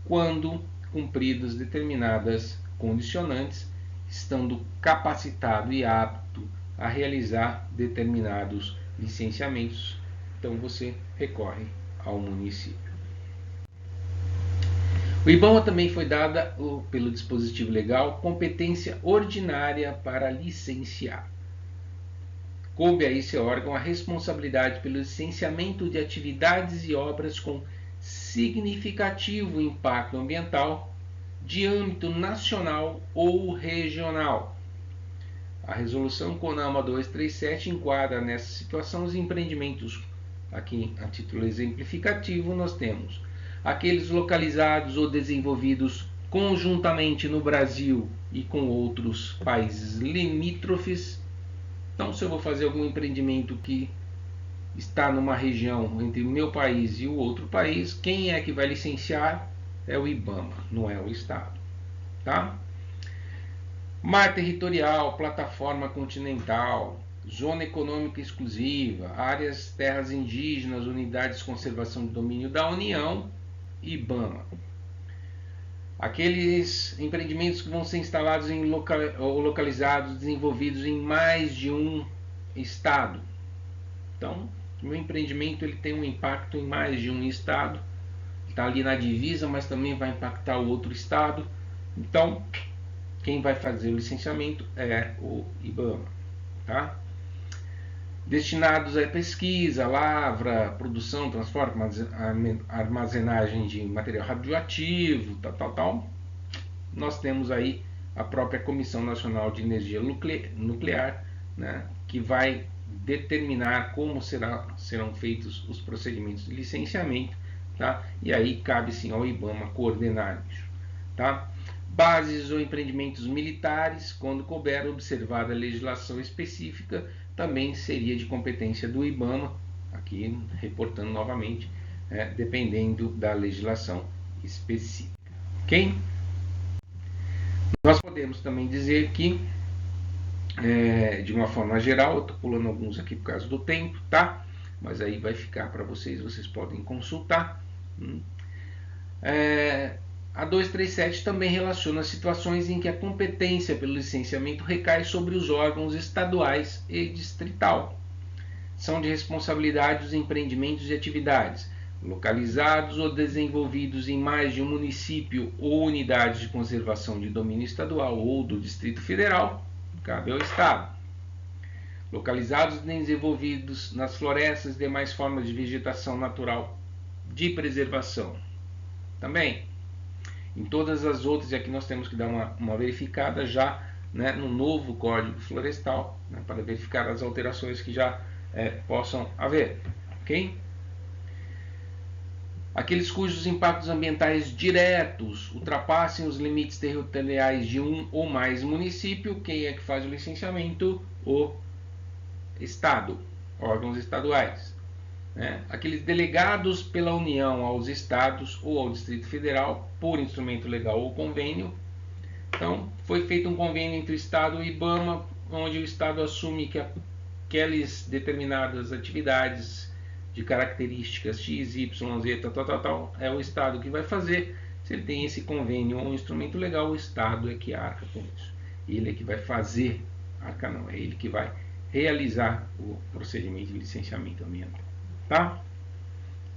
quando cumpridas determinadas condicionantes, estando capacitado e apto a realizar determinados licenciamentos, então você recorre ao município. O IBAMA também foi dada pelo dispositivo legal competência ordinária para licenciar. Coube a esse órgão a responsabilidade pelo licenciamento de atividades e obras com significativo impacto ambiental de âmbito nacional ou regional. A resolução CONAMA 237 enquadra nessa situação os empreendimentos. Aqui, a título exemplificativo, nós temos aqueles localizados ou desenvolvidos conjuntamente no Brasil e com outros países limítrofes. Então, se eu vou fazer algum empreendimento que está numa região entre o meu país e o outro país, quem é que vai licenciar? É o IBAMA, não é o Estado, tá? Mar territorial, plataforma continental, zona econômica exclusiva, áreas, terras indígenas, unidades de conservação de domínio da União, IBAMA. Aqueles empreendimentos que vão ser instalados ou localizados, desenvolvidos em mais de um estado. Então, o meu empreendimento ele tem um impacto em mais de um estado. Está ali na divisa, mas também vai impactar o outro estado. Então, quem vai fazer o licenciamento é o IBAMA, tá? Destinados à pesquisa, lavra, produção, transporte, armazenagem de material radioativo, tal. Nós temos aí a própria Comissão Nacional de Energia Nuclear, né, que vai determinar como serão feitos os procedimentos de licenciamento, tá? E aí cabe sim ao IBAMA coordenar isso, tá? Bases ou empreendimentos militares, quando couber, observada a legislação específica, também seria de competência do IBAMA, aqui reportando novamente, dependendo da legislação específica. Ok? Nós podemos também dizer que, de uma forma geral, eu estou pulando alguns aqui por causa do tempo, tá? Mas aí vai ficar para vocês podem consultar. A 237 também relaciona situações em que a competência pelo licenciamento recai sobre os órgãos estaduais e distrital. São de responsabilidade os empreendimentos e atividades localizados ou desenvolvidos em mais de um município ou unidade de conservação de domínio estadual ou do Distrito Federal, cabe ao Estado. localizados e desenvolvidos nas florestas e demais formas de vegetação natural de preservação. Também, em todas as outras, e aqui nós temos que dar uma verificada já, né, no novo Código Florestal, né, para verificar as alterações que já possam haver. Ok? Aqueles cujos impactos ambientais diretos ultrapassem os limites territoriais de um ou mais município, quem é que faz o licenciamento? O Estado, órgãos estaduais. Aqueles delegados pela União aos Estados ou ao Distrito Federal por instrumento legal ou convênio. Então, foi feito um convênio entre o Estado e o IBAMA, onde o Estado assume que aquelas determinadas atividades de características X, Y, Z, tal, é o Estado que vai fazer. Se ele tem esse convênio ou um instrumento legal, o Estado é que arca com isso. Ele é que vai fazer, arca não, é ele que vai realizar o procedimento de licenciamento ambiental. Tá?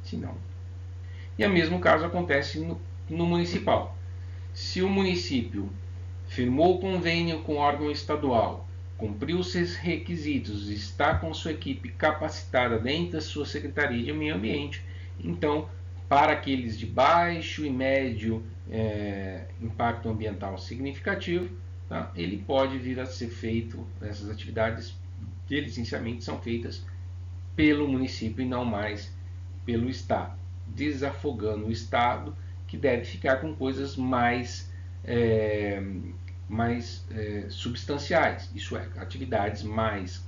Se não. E o mesmo caso acontece no municipal. Se o município firmou o convênio com o órgão estadual, cumpriu os seus requisitos, está com sua equipe capacitada dentro da sua Secretaria de Meio Ambiente, então, para aqueles de baixo e médio impacto ambiental significativo, tá? Ele pode vir a ser feito, essas atividades de licenciamento são feitas pelo município e não mais pelo Estado, desafogando o Estado, que deve ficar com coisas mais substanciais, isso é, atividades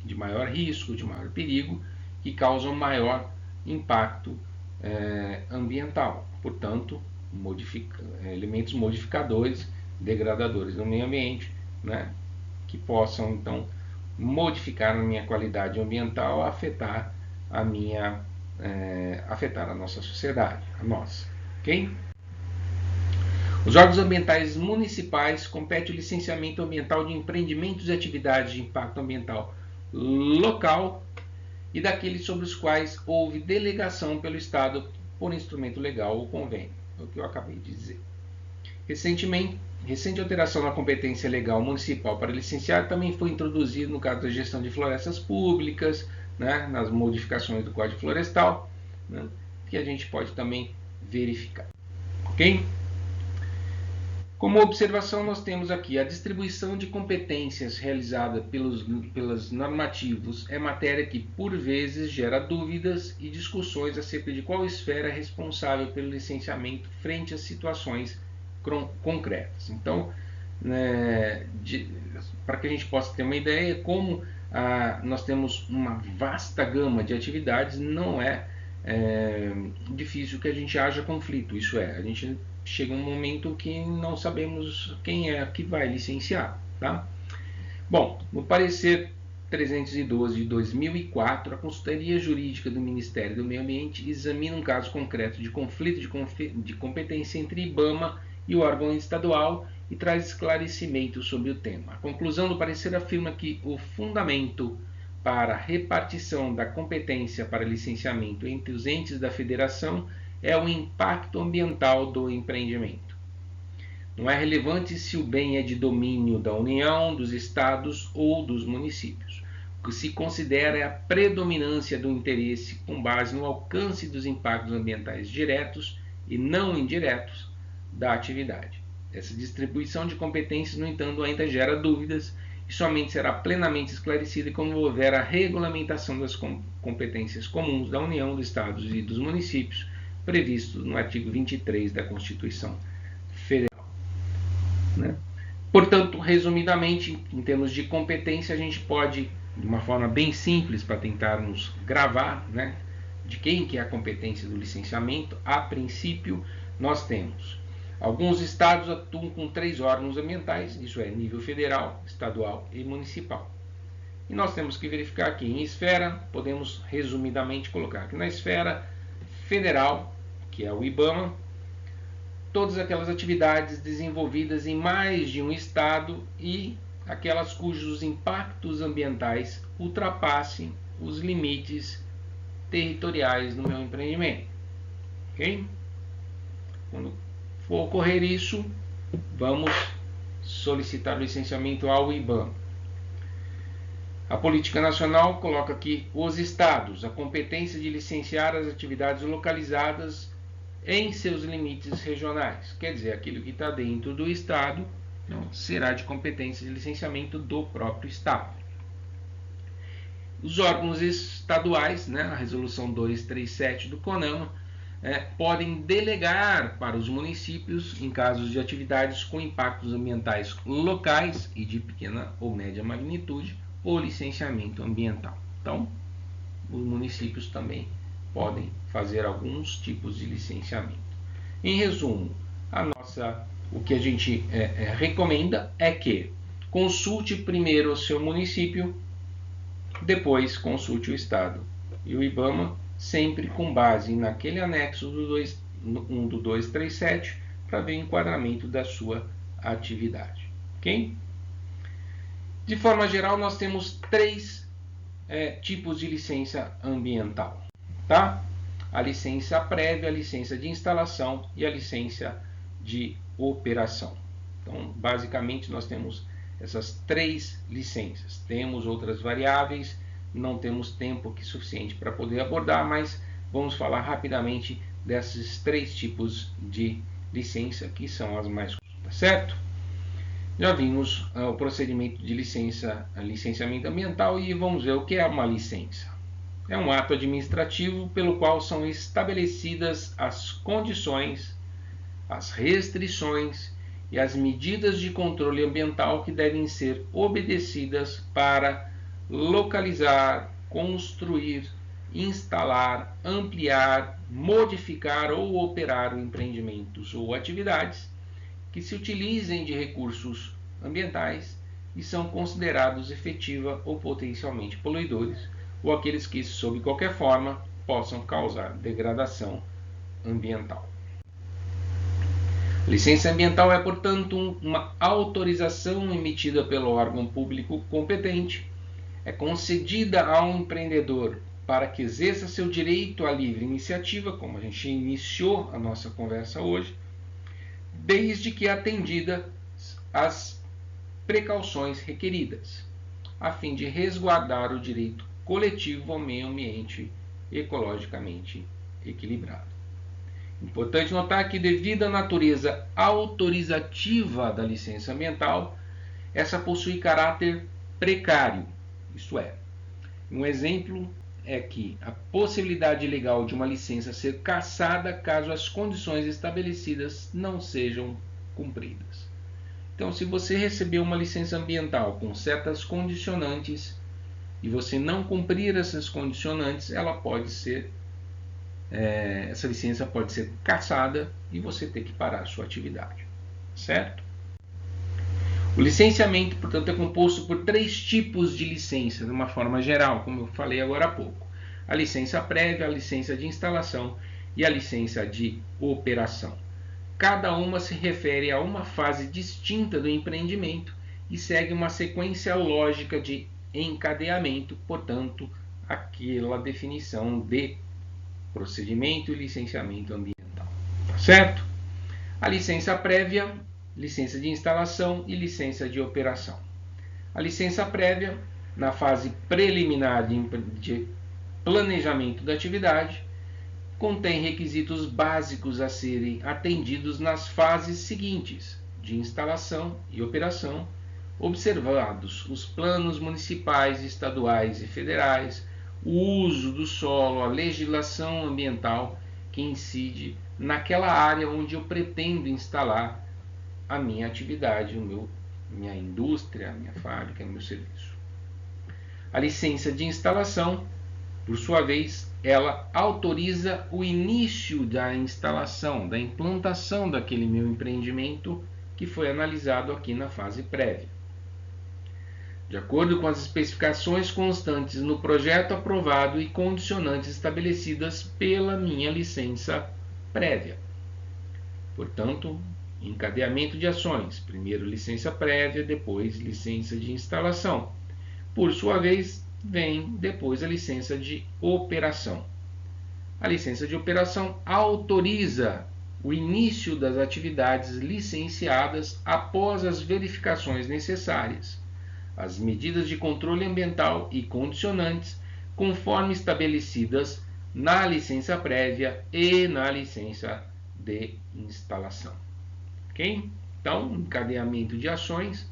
de maior risco, de maior perigo, que causam maior impacto ambiental, portanto, elementos modificadores, degradadores do meio ambiente, né, que possam então modificar a minha qualidade ambiental, afetar a nossa sociedade, a nossa, ok? Os órgãos ambientais municipais competem o licenciamento ambiental de empreendimentos e atividades de impacto ambiental local e daqueles sobre os quais houve delegação pelo Estado por instrumento legal ou convênio, é o que eu acabei de dizer. Recente alteração na competência legal municipal para licenciar também foi introduzido no caso da gestão de florestas públicas, né, nas modificações do Código Florestal, né, que a gente pode também verificar. Ok? Como observação, nós temos aqui a distribuição de competências realizada pelos normativos é matéria que, por vezes, gera dúvidas e discussões acerca de qual esfera é responsável pelo licenciamento frente às situações concretas. Então, para que a gente possa ter uma ideia, como nós temos uma vasta gama de atividades, não é difícil que a gente haja conflito, isso é, a gente chega um momento que não sabemos quem é que vai licenciar, tá? Bom, no parecer 312 de 2004, a Consultoria Jurídica do Ministério do Meio Ambiente examina um caso concreto de conflito de competência entre IBAMA e o órgão estadual e traz esclarecimento sobre o tema. A conclusão do parecer afirma que o fundamento para a repartição da competência para licenciamento entre os entes da federação é o impacto ambiental do empreendimento. Não é relevante se o bem é de domínio da União, dos Estados ou dos municípios. O que se considera é a predominância do interesse com base no alcance dos impactos ambientais diretos e não indiretos da atividade. Essa distribuição de competências, no entanto, ainda gera dúvidas e somente será plenamente esclarecida quando houver a regulamentação das competências comuns da União, dos Estados e dos municípios, previsto no artigo 23 da Constituição Federal. Né? Portanto, resumidamente, em termos de competência, a gente pode, de uma forma bem simples, para tentarmos gravar, né, de quem que é a competência do licenciamento, a princípio, nós temos alguns estados atuam com 3 órgãos ambientais, isso é, nível federal, estadual e municipal. E nós temos que verificar que em esfera, podemos resumidamente colocar que na esfera federal, que é o IBAMA, todas aquelas atividades desenvolvidas em mais de um estado e aquelas cujos impactos ambientais ultrapassem os limites territoriais do meu empreendimento. Ok? Quando for ocorrer isso, vamos solicitar o licenciamento ao IBAMA. A política nacional coloca aqui os estados, a competência de licenciar as atividades localizadas em seus limites regionais. Quer dizer, aquilo que está dentro do estado será de competência de licenciamento do próprio estado. Os órgãos estaduais, a resolução 237 do CONAMA, podem delegar para os municípios, em casos de atividades com impactos ambientais locais e de pequena ou média magnitude, o licenciamento ambiental. Então, os municípios também podem fazer alguns tipos de licenciamento. Em resumo, o que a gente recomenda é que consulte primeiro o seu município, depois consulte o estado e o IBAMA, sempre com base naquele anexo do 237, para ver o enquadramento da sua atividade. Ok? De forma geral, nós temos 3 tipos de licença ambiental. Tá? A licença prévia, a licença de instalação e a licença de operação. Então, basicamente, nós temos essas 3 licenças. Temos outras variáveis, não temos tempo aqui suficiente para poder abordar, mas vamos falar rapidamente desses 3 tipos de licença que são as mais comuns, tá certo? Já vimos o procedimento de licenciamento ambiental e vamos ver o que é uma licença. É um ato administrativo pelo qual são estabelecidas as condições, as restrições e as medidas de controle ambiental que devem ser obedecidas para localizar, construir, instalar, ampliar, modificar ou operar empreendimentos ou atividades que se utilizem de recursos ambientais e são considerados efetiva ou potencialmente poluidores, ou aqueles que, sob qualquer forma, possam causar degradação ambiental. Licença ambiental é, portanto, uma autorização emitida pelo órgão público competente, é concedida ao empreendedor para que exerça seu direito à livre iniciativa, como a gente iniciou a nossa conversa hoje, desde que atendida às precauções requeridas, a fim de resguardar o direito coletivo ao meio ambiente ecologicamente equilibrado. Importante notar que, devido à natureza autorizativa da licença ambiental, essa possui caráter precário, isto é, um exemplo é que a possibilidade legal de uma licença ser cassada caso as condições estabelecidas não sejam cumpridas. Então, se você recebeu uma licença ambiental com certas condicionantes e você não cumprir essas condicionantes, essa licença pode ser cassada e você ter que parar a sua atividade, certo? O licenciamento, portanto, é composto por 3 tipos de licença, de uma forma geral, como eu falei agora há pouco. A licença prévia, a licença de instalação e a licença de operação. Cada uma se refere a uma fase distinta do empreendimento e segue uma sequência lógica de encadeamento, portanto, aquela definição de procedimento e licenciamento ambiental. Tá certo? A licença prévia, licença de instalação e licença de operação. A licença prévia, na fase preliminar de planejamento da atividade, contém requisitos básicos a serem atendidos nas fases seguintes, de instalação e operação, observados os planos municipais, estaduais e federais, o uso do solo, a legislação ambiental que incide naquela área onde eu pretendo instalar a minha atividade, minha indústria, a minha fábrica, o meu serviço. A licença de instalação, por sua vez, ela autoriza o início da instalação, da implantação daquele meu empreendimento que foi analisado aqui na fase prévia. De acordo com as especificações constantes no projeto aprovado e condicionantes estabelecidas pela minha licença prévia. Portanto, encadeamento de ações, primeiro licença prévia, depois licença de instalação. Por sua vez, vem depois a licença de operação. A licença de operação autoriza o início das atividades licenciadas após as verificações necessárias, as medidas de controle ambiental e condicionantes conforme estabelecidas na licença prévia e na licença de instalação. Ok? Então, encadeamento de ações,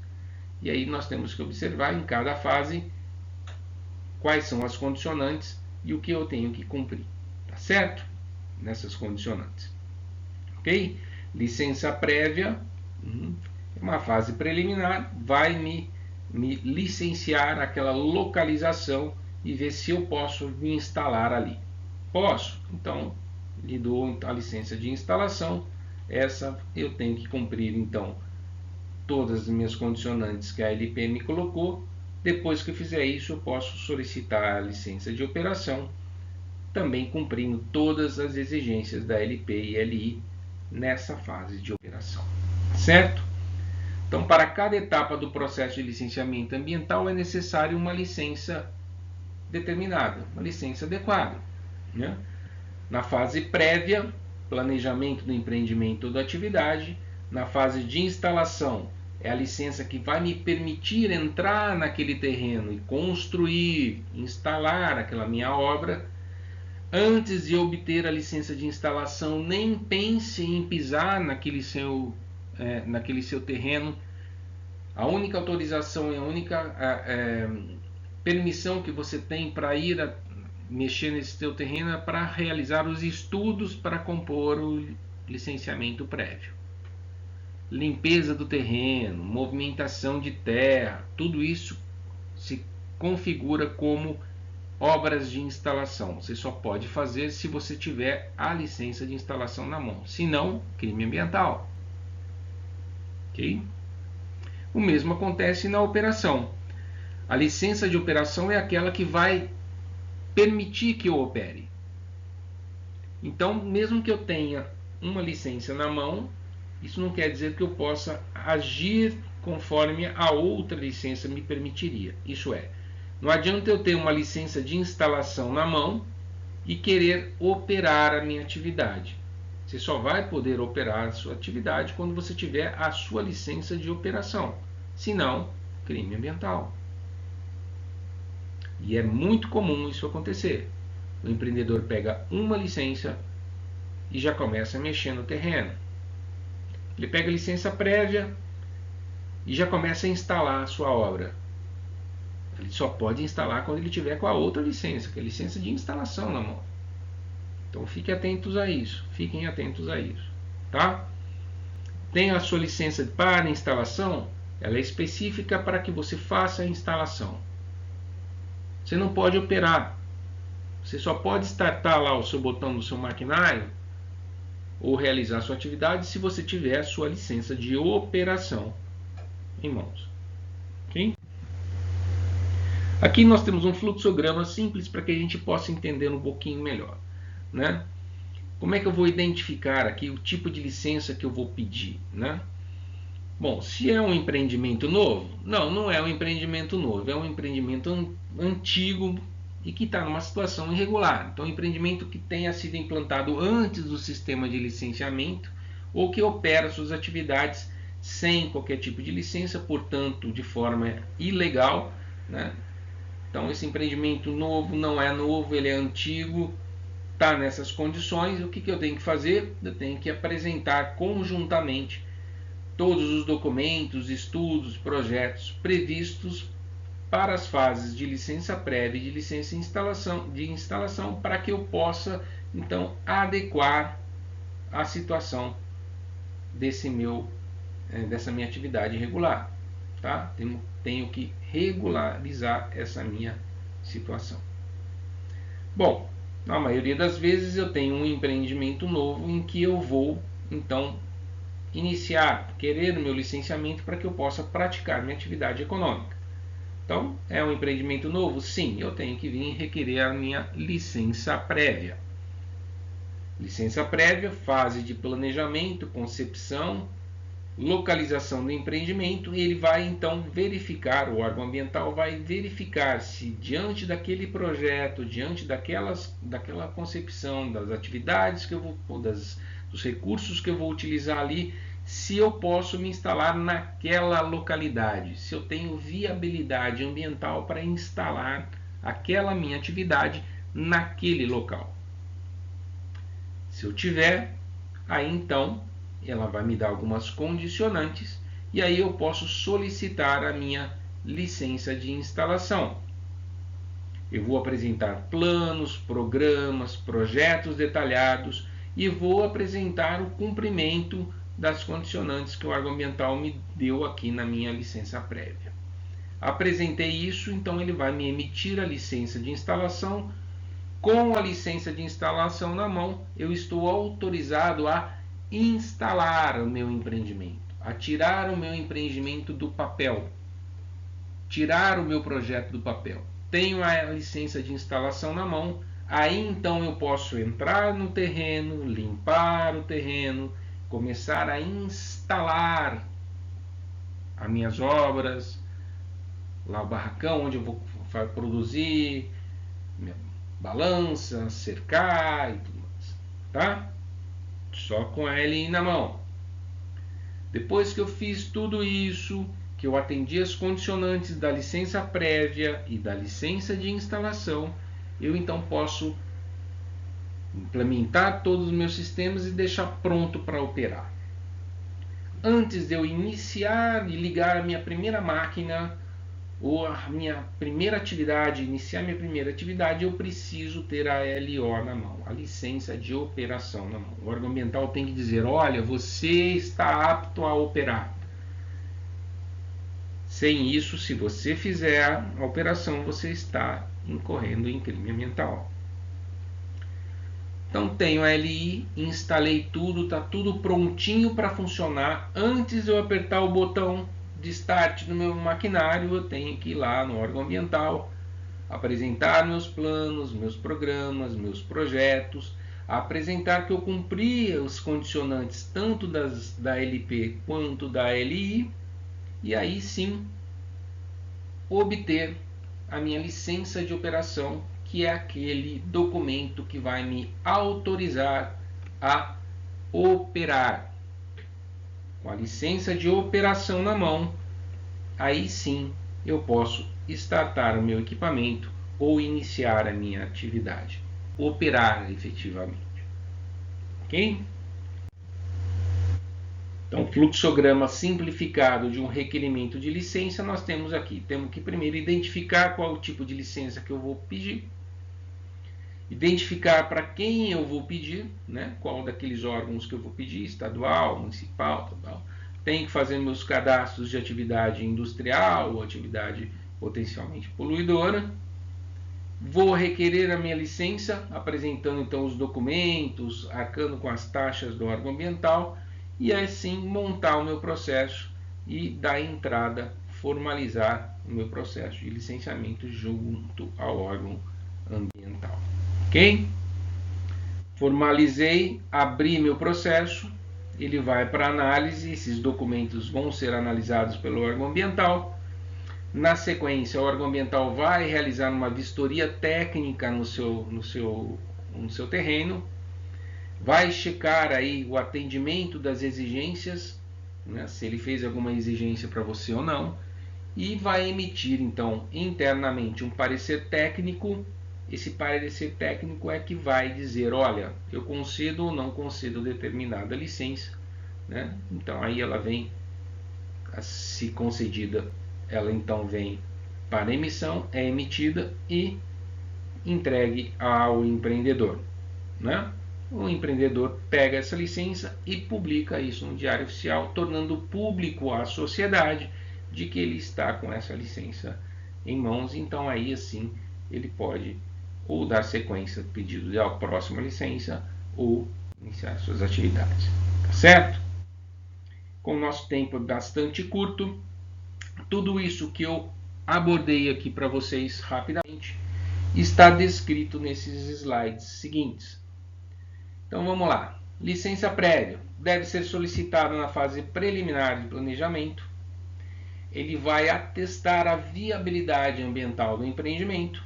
e aí nós temos que observar em cada fase quais são as condicionantes e o que eu tenho que cumprir. Tá certo? Nessas condicionantes. Ok? Licença prévia, uma fase preliminar, vai me licenciar aquela localização e ver se eu posso me instalar ali. Posso? Então, lhe dou a licença de instalação. Essa eu tenho que cumprir, então, todas as minhas condicionantes que a LP me colocou. Depois que eu fizer isso, eu posso solicitar a licença de operação, também cumprindo todas as exigências da LP e LI nessa fase de operação. Certo? Então, para cada etapa do processo de licenciamento ambiental é necessário uma licença determinada, uma licença adequada. Né? Na fase prévia, planejamento do empreendimento ou da atividade. Na fase de instalação, é a licença que vai me permitir entrar naquele terreno e construir, instalar aquela minha obra. Antes de obter a licença de instalação, nem pense em pisar naquele seu terreno. A única autorização e a única permissão que você tem para ir mexer nesse seu terreno é para realizar os estudos para compor o licenciamento prévio. Limpeza do terreno, movimentação de terra, tudo isso se configura como obras de instalação. Você só pode fazer se você tiver a licença de instalação na mão. Se não, crime ambiental. Ok? O mesmo acontece na operação. A licença de operação é aquela que vai permitir que eu opere. Então, mesmo que eu tenha uma licença na mão, isso não quer dizer que eu possa agir conforme a outra licença me permitiria. Isso é, não adianta eu ter uma licença de instalação na mão e querer operar a minha atividade. Você só vai poder operar a sua atividade quando você tiver a sua licença de operação. Se não, crime ambiental. E é muito comum isso acontecer. O empreendedor pega uma licença e já começa a mexer no terreno. Ele pega a licença prévia e já começa a instalar a sua obra. Ele só pode instalar quando ele tiver com a outra licença, que é a licença de instalação na mão. Então fiquem atentos a isso. Fiquem atentos a isso. Tá? Tem a sua licença para instalação, ela é específica para que você faça a instalação. Você não pode operar. Você só pode startar lá o seu botão do seu maquinário ou realizar a sua atividade se você tiver a sua licença de operação em mãos. Ok? Aqui nós temos um fluxograma simples para que a gente possa entender um pouquinho melhor. Né? Como é que eu vou identificar aqui o tipo de licença que eu vou pedir? Né? Bom, se é um empreendimento novo, não é um empreendimento novo, é um empreendimento antigo e que está numa situação irregular. Então, um empreendimento que tenha sido implantado antes do sistema de licenciamento ou que opera suas atividades sem qualquer tipo de licença, portanto, de forma ilegal. Né? Então, esse empreendimento novo não é novo, ele é antigo, está nessas condições. O que eu tenho que fazer? Eu tenho que apresentar conjuntamente todos os documentos, estudos, projetos previstos para as fases de licença prévia e de licença de instalação para que eu possa, então, adequar a situação dessa minha atividade irregular. Tá? Tenho que regularizar essa minha situação. Bom, na maioria das vezes eu tenho um empreendimento novo em que eu vou, então, querer o meu licenciamento para que eu possa praticar minha atividade econômica. Então, é um empreendimento novo? Sim, eu tenho que vir requerer a minha licença prévia. Licença prévia, fase de planejamento, concepção, localização do empreendimento. Ele vai então verificar, o órgão ambiental vai verificar se diante daquele projeto, diante daquela concepção, das atividades que eu vou, dos recursos que eu vou utilizar ali, se eu posso me instalar naquela localidade, se eu tenho viabilidade ambiental para instalar aquela minha atividade naquele local. Se eu tiver, aí então ela vai me dar algumas condicionantes e aí eu posso solicitar a minha licença de instalação. Eu vou apresentar planos, programas, projetos detalhados e vou apresentar o cumprimento das condicionantes que o órgão ambiental me deu aqui na minha licença prévia. Apresentei isso, então ele vai me emitir a licença de instalação. Com a licença de instalação na mão, eu estou autorizado a instalar o meu empreendimento, a tirar o meu empreendimento do papel, tirar o meu projeto do papel. Tenho a licença de instalação na mão, aí então eu posso entrar no terreno, limpar o terreno, começar a instalar as minhas obras, lá o barracão onde eu vou produzir, minha balança, cercar e tudo mais, tá? Só com a LI na mão. Depois que eu fiz tudo isso, que eu atendi as condicionantes da licença prévia e da licença de instalação, eu então posso implementar todos os meus sistemas e deixar pronto para operar. Antes de eu iniciar e ligar a minha primeira máquina ou a minha primeira atividade, iniciar minha primeira atividade, eu preciso ter a LO na mão, a licença de operação na mão. O órgão ambiental tem que dizer, olha, você está apto a operar. Sem isso, se você fizer a operação, você está incorrendo em crime ambiental. Então tenho a LI, instalei tudo, está tudo prontinho para funcionar. Antes de eu apertar o botão de start no meu maquinário, eu tenho que ir lá no órgão ambiental, apresentar meus planos, meus programas, meus projetos, apresentar que eu cumpri os condicionantes tanto da LP quanto da LI, e aí sim obter a minha licença de operação, que é aquele documento que vai me autorizar a operar. Com a licença de operação na mão, aí sim eu posso startar o meu equipamento ou iniciar a minha atividade, operar efetivamente. Ok? Então, fluxograma simplificado de um requerimento de licença nós temos aqui. Temos que primeiro identificar qual o tipo de licença que eu vou pedir, identificar para quem eu vou pedir, né? Qual daqueles órgãos que eu vou pedir, estadual, municipal, tal. Tenho que fazer meus cadastros de atividade industrial ou atividade potencialmente poluidora. Vou requerer a minha licença, apresentando então os documentos, arcando com as taxas do órgão ambiental, e assim montar o meu processo e dar entrada, formalizar o meu processo de licenciamento junto ao órgão ambiental. Ok? Formalizei, abri meu processo, ele vai para análise, esses documentos vão ser analisados pelo órgão ambiental. Na sequência, o órgão ambiental vai realizar uma vistoria técnica no seu terreno, vai checar aí o atendimento das exigências, né, se ele fez alguma exigência para você ou não, e vai emitir então internamente um parecer técnico. Esse parecer técnico é que vai dizer, olha, eu concedo ou não concedo determinada licença, né? Então aí ela vem, se concedida, ela então vem para emissão, é emitida e entregue ao empreendedor, né? O empreendedor pega essa licença e publica isso no Diário Oficial, tornando público à sociedade de que ele está com essa licença em mãos. Então aí assim ele pode ou dar sequência ao pedido de próxima licença ou iniciar suas atividades. Tá certo? Com o nosso tempo bastante curto, tudo isso que eu abordei aqui para vocês rapidamente está descrito nesses slides seguintes. Então vamos lá. Licença prévia deve ser solicitada na fase preliminar de planejamento. Ele vai atestar a viabilidade ambiental do empreendimento.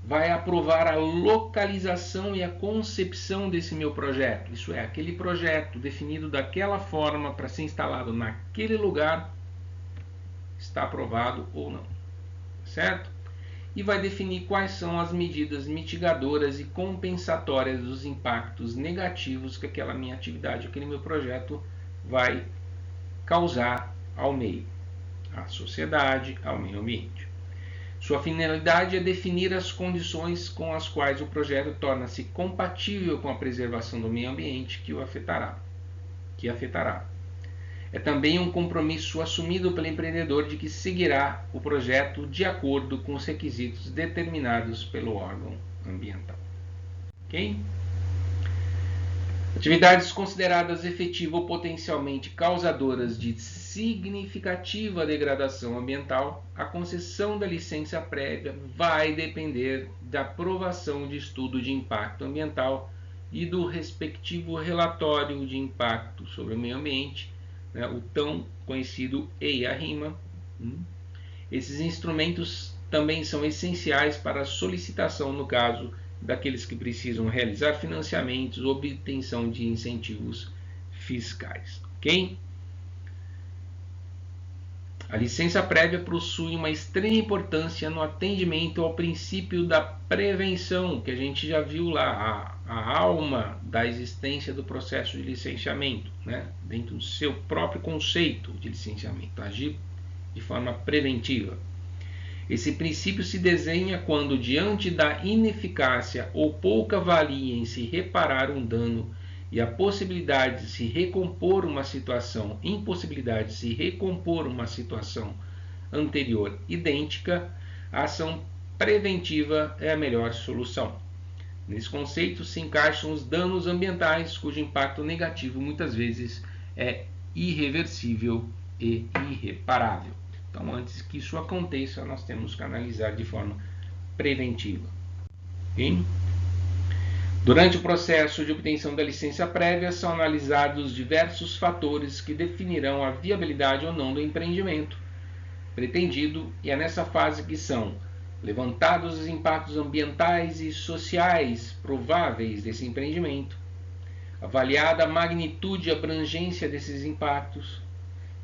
vai aprovar a localização e a concepção desse meu projeto. Isso é, aquele projeto definido daquela forma para ser instalado naquele lugar está aprovado ou não, certo? E vai definir quais são as medidas mitigadoras e compensatórias dos impactos negativos que aquela minha atividade, aquele meu projeto vai causar ao meio, à sociedade, ao meio ambiente. Sua finalidade é definir as condições com as quais o projeto torna-se compatível com a preservação do meio ambiente que afetará. É também um compromisso assumido pelo empreendedor de que seguirá o projeto de acordo com os requisitos determinados pelo órgão ambiental. Ok? Atividades consideradas efetiva ou potencialmente causadoras de significativa degradação ambiental, a concessão da licença prévia vai depender da aprovação de estudo de impacto ambiental e do respectivo relatório de impacto sobre o meio ambiente, né, o tão conhecido EIA-RIMA. Esses instrumentos também são essenciais para a solicitação, no caso daqueles que precisam realizar financiamentos ou obtenção de incentivos fiscais. Ok? A licença prévia possui uma extrema importância no atendimento ao princípio da prevenção, que a gente já viu lá, a alma da existência do processo de licenciamento, né? Dentro do seu próprio conceito de licenciamento, agir de forma preventiva. Esse princípio se desenha quando, diante da ineficácia ou pouca valia em se reparar um dano e a impossibilidade de se recompor uma situação anterior idêntica, a ação preventiva é a melhor solução. Nesse conceito se encaixam os danos ambientais, cujo impacto negativo muitas vezes é irreversível e irreparável. Então, antes que isso aconteça, nós temos que analisar de forma preventiva. Okay? Durante o processo de obtenção da licença prévia, são analisados diversos fatores que definirão a viabilidade ou não do empreendimento pretendido, e é nessa fase que são levantados os impactos ambientais e sociais prováveis desse empreendimento, avaliada a magnitude e abrangência desses impactos,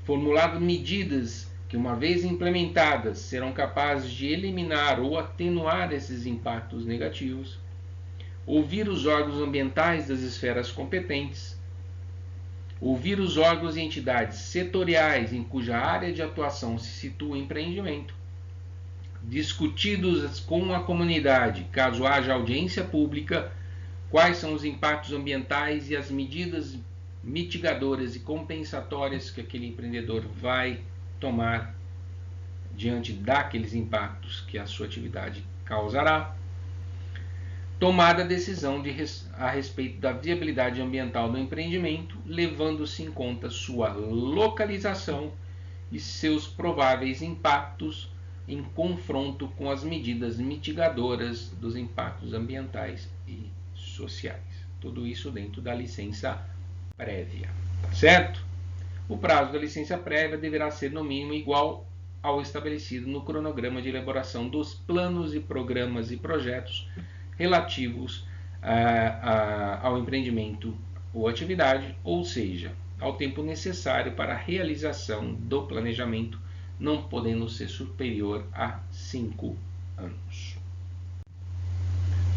formuladas medidas que, uma vez implementadas, serão capazes de eliminar ou atenuar esses impactos negativos, ouvir os órgãos ambientais das esferas competentes, ouvir os órgãos e entidades setoriais em cuja área de atuação se situa o empreendimento, discutidos com a comunidade, caso haja audiência pública, quais são os impactos ambientais e as medidas mitigadoras e compensatórias que aquele empreendedor vai tomar diante daqueles impactos que a sua atividade causará. Tomada a decisão a respeito da viabilidade ambiental do empreendimento, levando-se em conta sua localização e seus prováveis impactos em confronto com as medidas mitigadoras dos impactos ambientais e sociais. Tudo isso dentro da licença prévia, certo? O prazo da licença prévia deverá ser no mínimo igual ao estabelecido no cronograma de elaboração dos planos e programas e projetos relativos ao empreendimento ou atividade, ou seja, ao tempo necessário para a realização do planejamento, não podendo ser superior a 5 anos.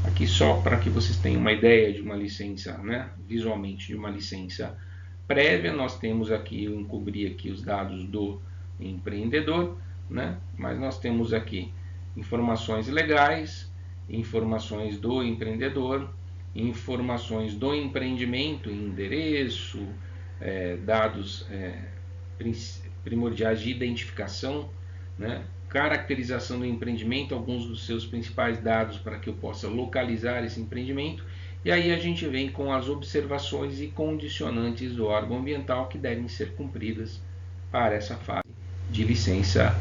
Aqui só para que vocês tenham uma ideia de uma licença, né, visualmente de uma licença prévia, nós temos aqui, eu encobri aqui os dados do empreendedor, né, mas nós temos aqui informações legais, informações do empreendedor, informações do empreendimento, endereço, dados primordiais de identificação, né, caracterização do empreendimento, alguns dos seus principais dados para que eu possa localizar esse empreendimento, e aí a gente vem com as observações e condicionantes do órgão ambiental que devem ser cumpridas para essa fase de licença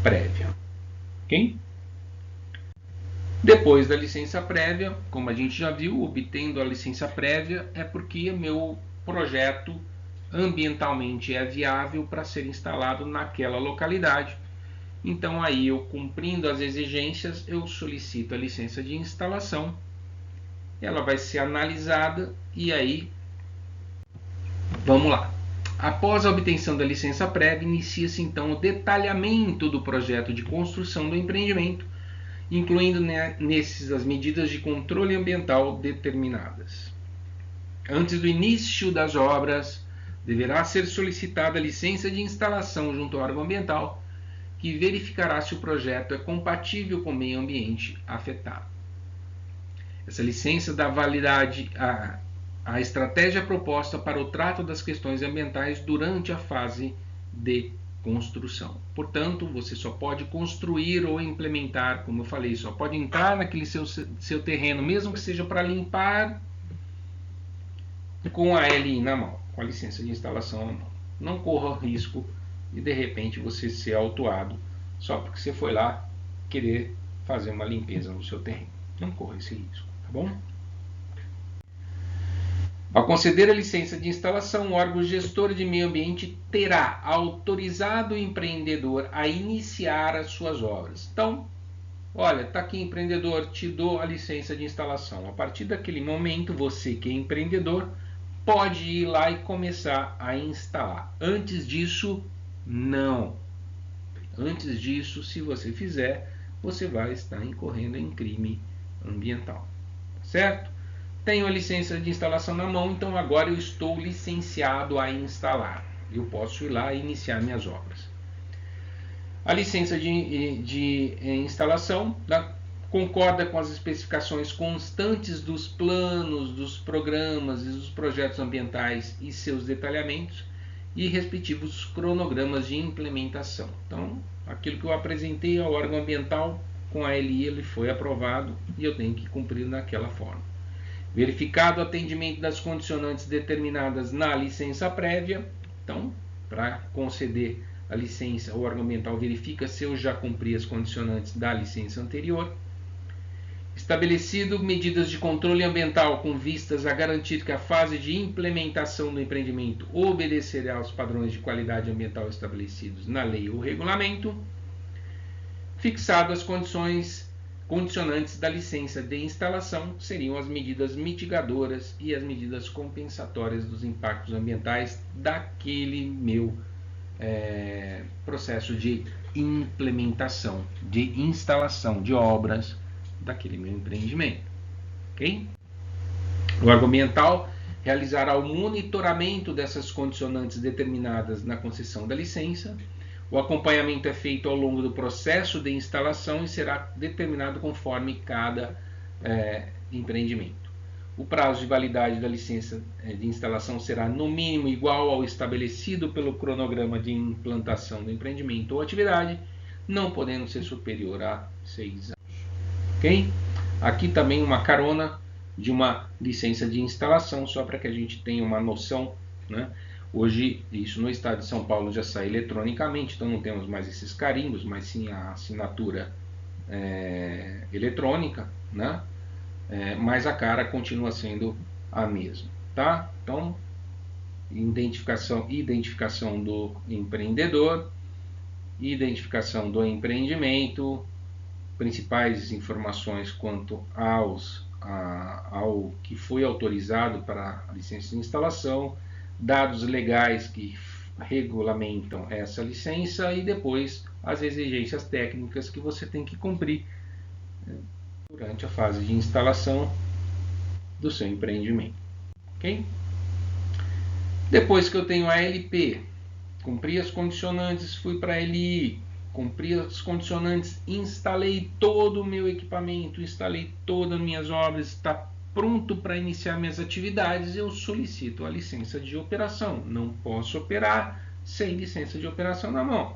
prévia. Ok? Depois da licença prévia, como a gente já viu, obtendo a licença prévia é porque meu projeto ambientalmente é viável para ser instalado naquela localidade Então aí eu, cumprindo as exigências, eu solicito a licença de instalação, ela vai ser analisada e aí, vamos lá. Após a obtenção da licença prévia, inicia-se então o detalhamento do projeto de construção do empreendimento, incluindo nesses as medidas de controle ambiental determinadas. Antes do início das obras, deverá ser solicitada a licença de instalação junto ao órgão ambiental, que verificará se o projeto é compatível com o meio ambiente afetado. Essa licença dá validade à estratégia proposta para o trato das questões ambientais durante a fase de construção. Portanto, você só pode construir ou implementar, como eu falei, só pode entrar naquele seu terreno, mesmo que seja para limpar, com a LI na mão, com a licença de instalação na mão. Não corra o risco de repente você ser autuado só porque você foi lá querer fazer uma limpeza no seu terreno. Não corra esse risco, tá bom? Ao conceder a licença de instalação, o órgão gestor de meio ambiente terá autorizado o empreendedor a iniciar as suas obras. Então, olha, está aqui, empreendedor, te dou a licença de instalação. A partir daquele momento, você que é empreendedor pode ir lá e começar a instalar. Antes disso, não. Antes disso, se você fizer, você vai estar incorrendo em crime ambiental. Certo? Tenho a licença de instalação na mão, então agora eu estou licenciado a instalar. Eu posso ir lá e iniciar minhas obras. A licença de instalação concorda com as especificações constantes dos planos, dos programas e dos projetos ambientais e seus detalhamentos e respectivos cronogramas de implementação. Então, aquilo que eu apresentei ao órgão ambiental com a LI, ele foi aprovado e eu tenho que cumprir daquela forma. Verificado o atendimento das condicionantes determinadas na licença prévia, então, para conceder a licença, o órgão ambiental verifica se eu já cumpri as condicionantes da licença anterior. Estabelecido medidas de controle ambiental com vistas a garantir que a fase de implementação do empreendimento obedecerá aos padrões de qualidade ambiental estabelecidos na lei ou regulamento. Fixado as condicionantes da licença de instalação, seriam as medidas mitigadoras e as medidas compensatórias dos impactos ambientais daquele meu processo de implementação, de instalação de obras daquele meu empreendimento. Ok? O órgão ambiental realizará o monitoramento dessas condicionantes determinadas na concessão da licença. O acompanhamento é feito ao longo do processo de instalação e será determinado conforme cada empreendimento. O prazo de validade da licença de instalação será no mínimo igual ao estabelecido pelo cronograma de implantação do empreendimento ou atividade, não podendo ser superior a 6 anos. Ok? Aqui também uma carona de uma licença de instalação, só para que a gente tenha uma noção, né? Hoje, isso no estado de São Paulo já sai eletronicamente, então não temos mais esses carimbos, mas sim a assinatura eletrônica, né? Mas a cara continua sendo a mesma, tá? Então, identificação do empreendedor, identificação do empreendimento, principais informações quanto ao que foi autorizado para a licença de instalação, dados legais que regulamentam essa licença e depois as exigências técnicas que você tem que cumprir durante a fase de instalação do seu empreendimento. Ok? Depois que eu tenho a LP, cumpri as condicionantes, fui para a LI, cumpri as condicionantes, instalei todo o meu equipamento, instalei todas as minhas obras, está pronto para iniciar minhas atividades, eu solicito a licença de operação. Não posso operar sem licença de operação na mão.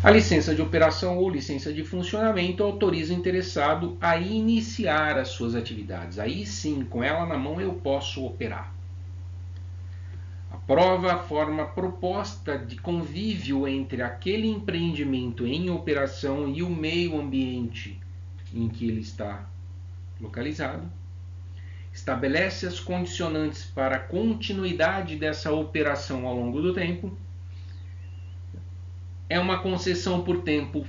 A licença de operação ou licença de funcionamento autoriza o interessado a iniciar as suas atividades. Aí sim, com ela na mão, eu posso operar. Aprova a forma proposta de convívio entre aquele empreendimento em operação e o meio ambiente em que ele está localizado. Estabelece as condicionantes para a continuidade dessa operação ao longo do tempo. é uma concessão por tempo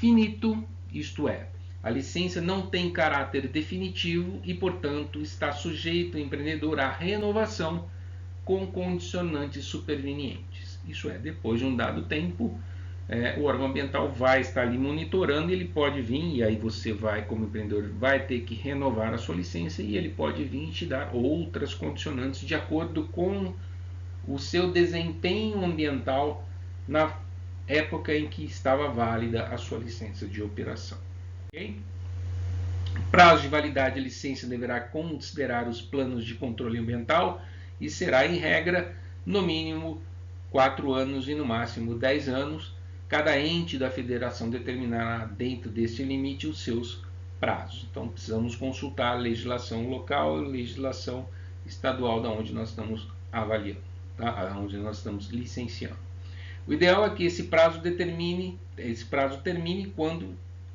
finito, isto é, a licença não tem caráter definitivo e, portanto, está sujeito o empreendedor à renovação com condicionantes supervenientes. Isso é, depois de um dado tempo, o órgão ambiental vai estar ali monitorando, ele pode vir, e aí você vai, como empreendedor, vai ter que renovar a sua licença e ele pode vir te dar outras condicionantes de acordo com o seu desempenho ambiental na época em que estava válida a sua licença de operação. Okay? Prazo de validade da licença deverá considerar os planos de controle ambiental e será, em regra, no mínimo 4 anos e no máximo 10 anos. Cada ente da federação determinará dentro deste limite os seus prazos. Então, precisamos consultar a legislação local e a legislação estadual da onde nós estamos avaliando, tá? Onde nós estamos licenciando. O ideal é que esse prazo termine quando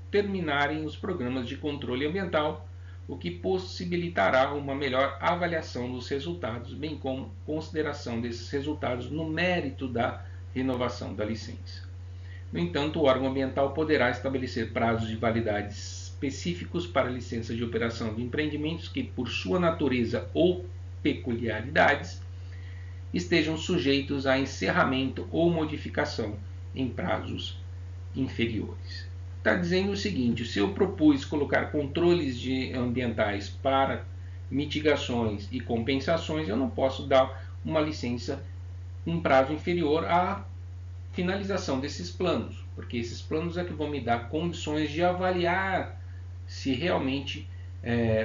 terminarem os programas de controle ambiental, o que possibilitará uma melhor avaliação dos resultados, bem como consideração desses resultados no mérito da renovação da licença. No entanto, o órgão ambiental poderá estabelecer prazos de validade específicos para a licença de operação de empreendimentos que, por sua natureza ou peculiaridades, estejam sujeitos a encerramento ou modificação em prazos inferiores. Está dizendo o seguinte: se eu propus colocar controles ambientais para mitigações e compensações, eu não posso dar uma licença em prazo inferior à finalização desses planos, porque esses planos é que vão me dar condições de avaliar se realmente,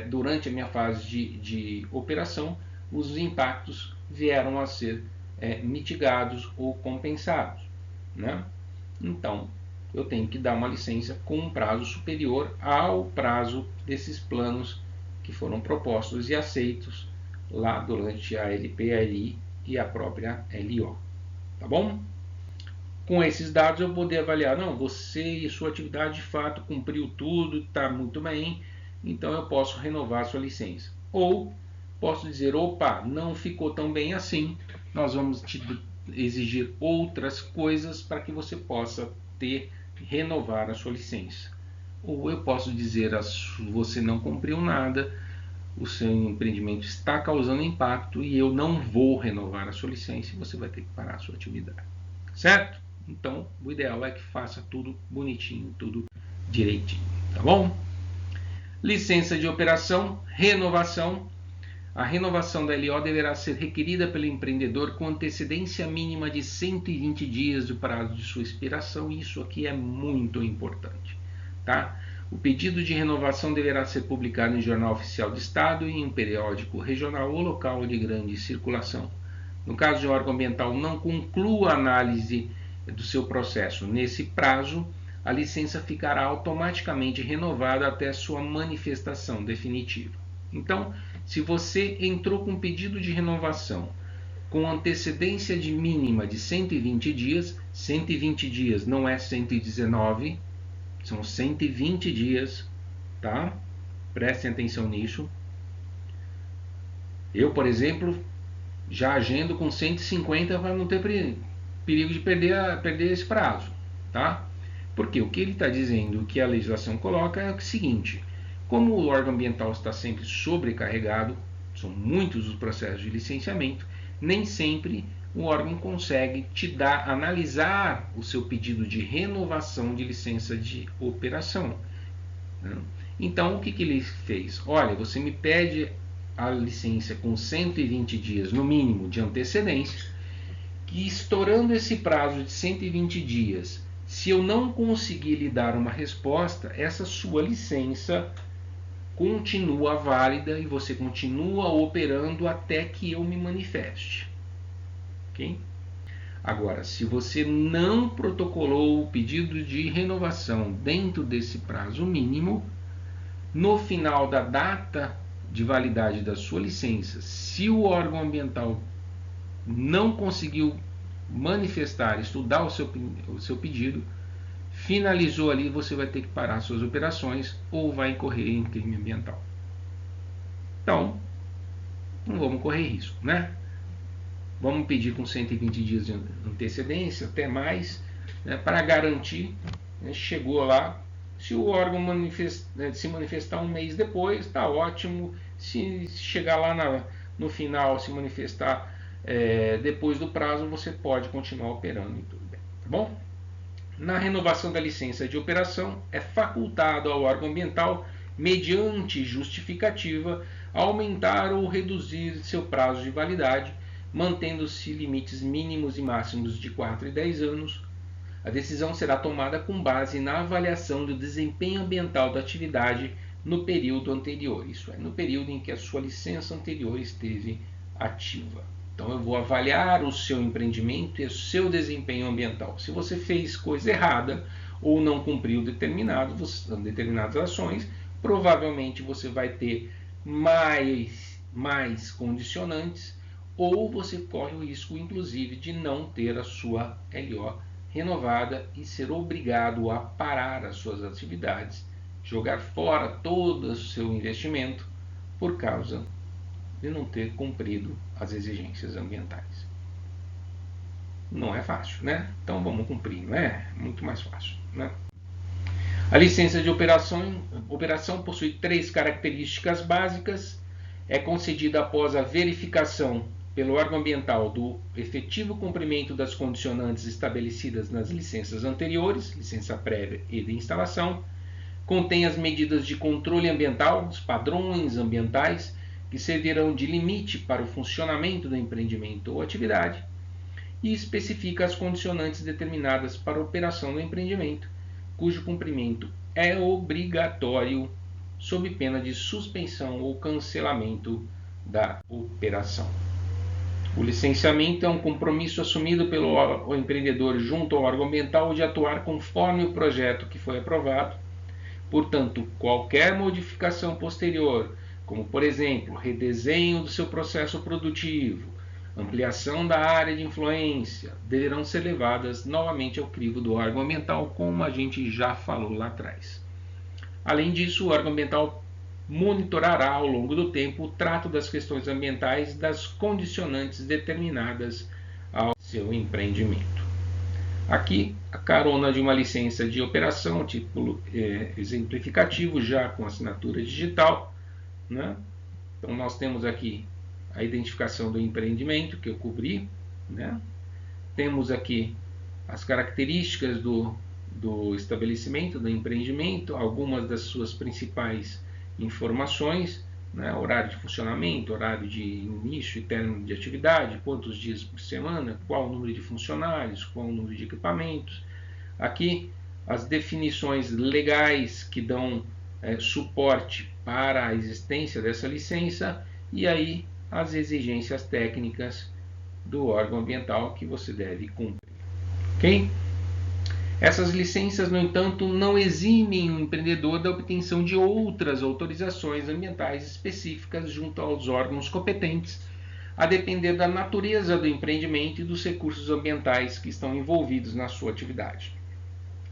durante a minha fase de operação, os impactos vieram a ser mitigados ou compensados, né? Então, eu tenho que dar uma licença com um prazo superior ao prazo desses planos que foram propostos e aceitos lá durante a LP, a LI e a própria LO. Tá bom? Com esses dados eu poder avaliar, não, você e sua atividade de fato cumpriu tudo, está muito bem, então eu posso renovar a sua licença. Ou posso dizer, opa, não ficou tão bem assim, nós vamos te exigir outras coisas para que você possa renovar a sua licença. Ou eu posso dizer, você não cumpriu nada, o seu empreendimento está causando impacto e eu não vou renovar a sua licença e você vai ter que parar a sua atividade. Certo? Então, o ideal é que faça tudo bonitinho, tudo direitinho, tá bom? Licença de operação, renovação. A renovação da LO deverá ser requerida pelo empreendedor com antecedência mínima de 120 dias do prazo de sua expiração. Isso aqui é muito importante, tá? O pedido de renovação deverá ser publicado em Jornal Oficial do Estado e em um periódico regional ou local de grande circulação. No caso de órgão ambiental não conclua a análise do seu processo nesse prazo, a licença ficará automaticamente renovada até sua manifestação definitiva. Então, se você entrou com pedido de renovação com antecedência de mínima de 120 dias, 120 dias não é 119, são 120 dias, tá? Prestem atenção nisso. Eu, por exemplo, já agendo com 150 para não ter perigo de perder esse prazo, tá? Porque o que ele está dizendo, o que a legislação coloca é o seguinte: como o órgão ambiental está sempre sobrecarregado, são muitos os processos de licenciamento, nem sempre o órgão consegue analisar o seu pedido de renovação de licença de operação, né? Então, o que ele fez? Olha, você me pede a licença com 120 dias no mínimo de antecedência, que estourando esse prazo de 120 dias, se eu não conseguir lhe dar uma resposta, essa sua licença continua válida e você continua operando até que eu me manifeste. Okay? Agora, se você não protocolou o pedido de renovação dentro desse prazo mínimo, no final da data de validade da sua licença, se o órgão ambiental não conseguiu manifestar, estudar o seu pedido, finalizou ali, você vai ter que parar suas operações ou vai incorrer em crime ambiental. Então, não vamos correr risco, né? Vamos pedir com 120 dias de antecedência, até mais, né, para garantir, né, chegou lá. Se o órgão se manifestar um mês depois, está ótimo. Se chegar lá no final, se manifestar depois do prazo, você pode continuar operando e tudo bem, tá bom? Na renovação da licença de operação, é facultado ao órgão ambiental, mediante justificativa, aumentar ou reduzir seu prazo de validade, mantendo-se limites mínimos e máximos de 4 e 10 anos. A decisão será tomada com base na avaliação do desempenho ambiental da atividade no período anterior, isso é, no período em que a sua licença anterior esteve ativa. Então eu vou avaliar o seu empreendimento e o seu desempenho ambiental. Se você fez coisa errada ou não cumpriu determinadas ações, provavelmente você vai ter mais condicionantes, ou você corre o risco, inclusive, de não ter a sua LO renovada e ser obrigado a parar as suas atividades, jogar fora todo o seu investimento por causa de não ter cumprido as exigências ambientais. Não é fácil, né? Então vamos cumprir, não é? Muito mais fácil, né? A licença de operação possui 3 características básicas. É concedida após a verificação pelo órgão ambiental do efetivo cumprimento das condicionantes estabelecidas nas licenças anteriores, licença prévia e de instalação. Contém as medidas de controle ambiental, os padrões ambientais, que servirão de limite para o funcionamento do empreendimento ou atividade, e especifica as condicionantes determinadas para a operação do empreendimento, cujo cumprimento é obrigatório sob pena de suspensão ou cancelamento da operação. O licenciamento é um compromisso assumido pelo empreendedor junto ao órgão ambiental de atuar conforme o projeto que foi aprovado. Portanto, qualquer modificação posterior, como por exemplo, redesenho do seu processo produtivo, ampliação da área de influência, deverão ser levadas novamente ao crivo do órgão ambiental, como a gente já falou lá atrás. Além disso, o órgão ambiental monitorará ao longo do tempo o trato das questões ambientais das condicionantes determinadas ao seu empreendimento. Aqui, a carona de uma licença de operação, título exemplificativo, já com assinatura digital, né? Então, nós temos aqui a identificação do empreendimento que eu cobri, né? Temos aqui as características do estabelecimento, do empreendimento, algumas das suas principais informações, né? Horário de funcionamento, horário de início e término de atividade, quantos dias por semana, qual o número de funcionários, qual o número de equipamentos. Aqui as definições legais que dão suporte para a existência dessa licença, e aí as exigências técnicas do órgão ambiental que você deve cumprir. Ok? Essas licenças, no entanto, não eximem o empreendedor da obtenção de outras autorizações ambientais específicas junto aos órgãos competentes, a depender da natureza do empreendimento e dos recursos ambientais que estão envolvidos na sua atividade.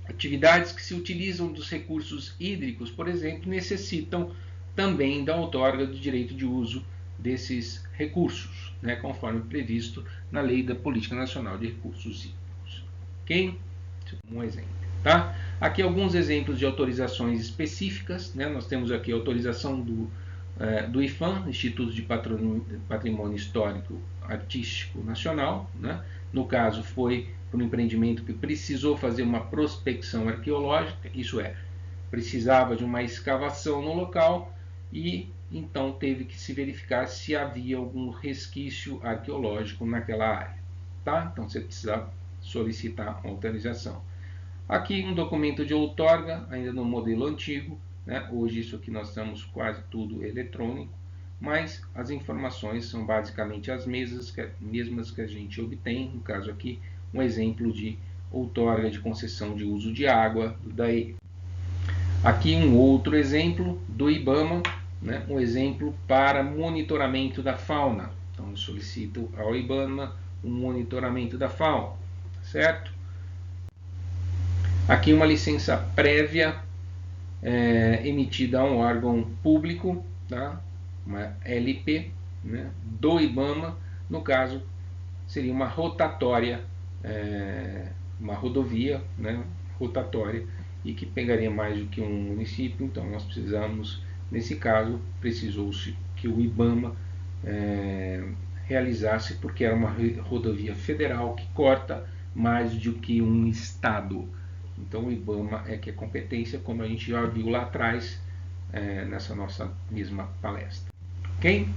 Atividades que se utilizam dos recursos hídricos, por exemplo, necessitam também da outorga do direito de uso desses recursos, né, conforme previsto na Lei da Política Nacional de Recursos Hídricos. Ok? Um exemplo, tá? Aqui alguns exemplos de autorizações específicas, né? Nós temos aqui a autorização do IPHAN, Instituto de Patrimônio Histórico Artístico Nacional, né? No caso foi para um empreendimento que precisou fazer uma prospecção arqueológica, isso é, precisava de uma escavação no local e então teve que se verificar se havia algum resquício arqueológico naquela área, tá? Então você precisa solicitar uma autorização. Aqui um documento de outorga, ainda no modelo antigo, né? Hoje isso aqui nós estamos quase tudo eletrônico, mas as informações são basicamente as mesmas que a gente obtém, no caso aqui, um exemplo de outorga de concessão de uso de água do DAE. Aqui um outro exemplo do IBAMA, né? Um exemplo para monitoramento da fauna. Então eu solicito ao IBAMA um monitoramento da fauna, certo? Aqui uma licença prévia emitida a um órgão público, tá? Uma LP, né? Do IBAMA, no caso seria uma rotatória uma rodovia, né, rotatória, e que pegaria mais do que um município. Então nós precisamos, nesse caso, precisou-se que o IBAMA realizasse, porque era uma rodovia federal que corta mais do que um estado. Então o IBAMA é que é competência, como a gente já viu lá atrás, nessa nossa mesma palestra. Ok?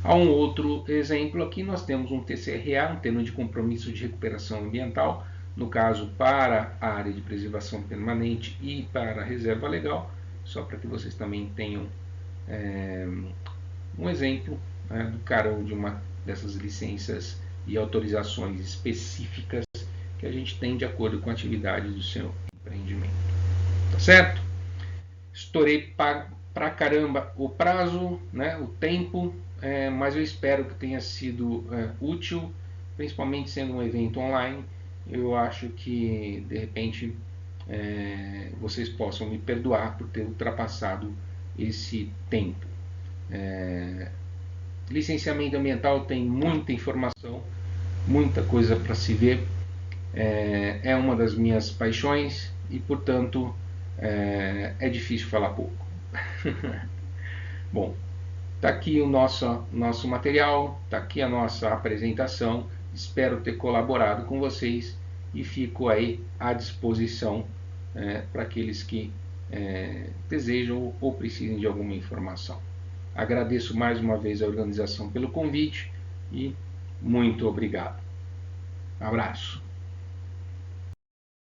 Há um outro exemplo aqui, nós temos um TCRA, um Termo de Compromisso de Recuperação Ambiental, no caso para a área de preservação permanente e para a reserva legal, só para que vocês também tenham um exemplo, né, do carão de uma dessas licenças e autorizações específicas que a gente tem de acordo com a atividade do seu empreendimento. Tá certo? Estourei pra caramba o prazo, né, o tempo, mas eu espero que tenha sido útil, principalmente sendo um evento online. Eu acho que de repente vocês possam me perdoar por ter ultrapassado esse tempo. Licenciamento ambiental tem muita informação, muita coisa para se ver. É uma das minhas paixões e, portanto, é difícil falar pouco. Bom, está aqui o nosso material, está aqui a nossa apresentação. Espero ter colaborado com vocês e fico aí à disposição para aqueles que desejam ou precisem de alguma informação. Agradeço mais uma vez a organização pelo convite e muito obrigado. Abraço.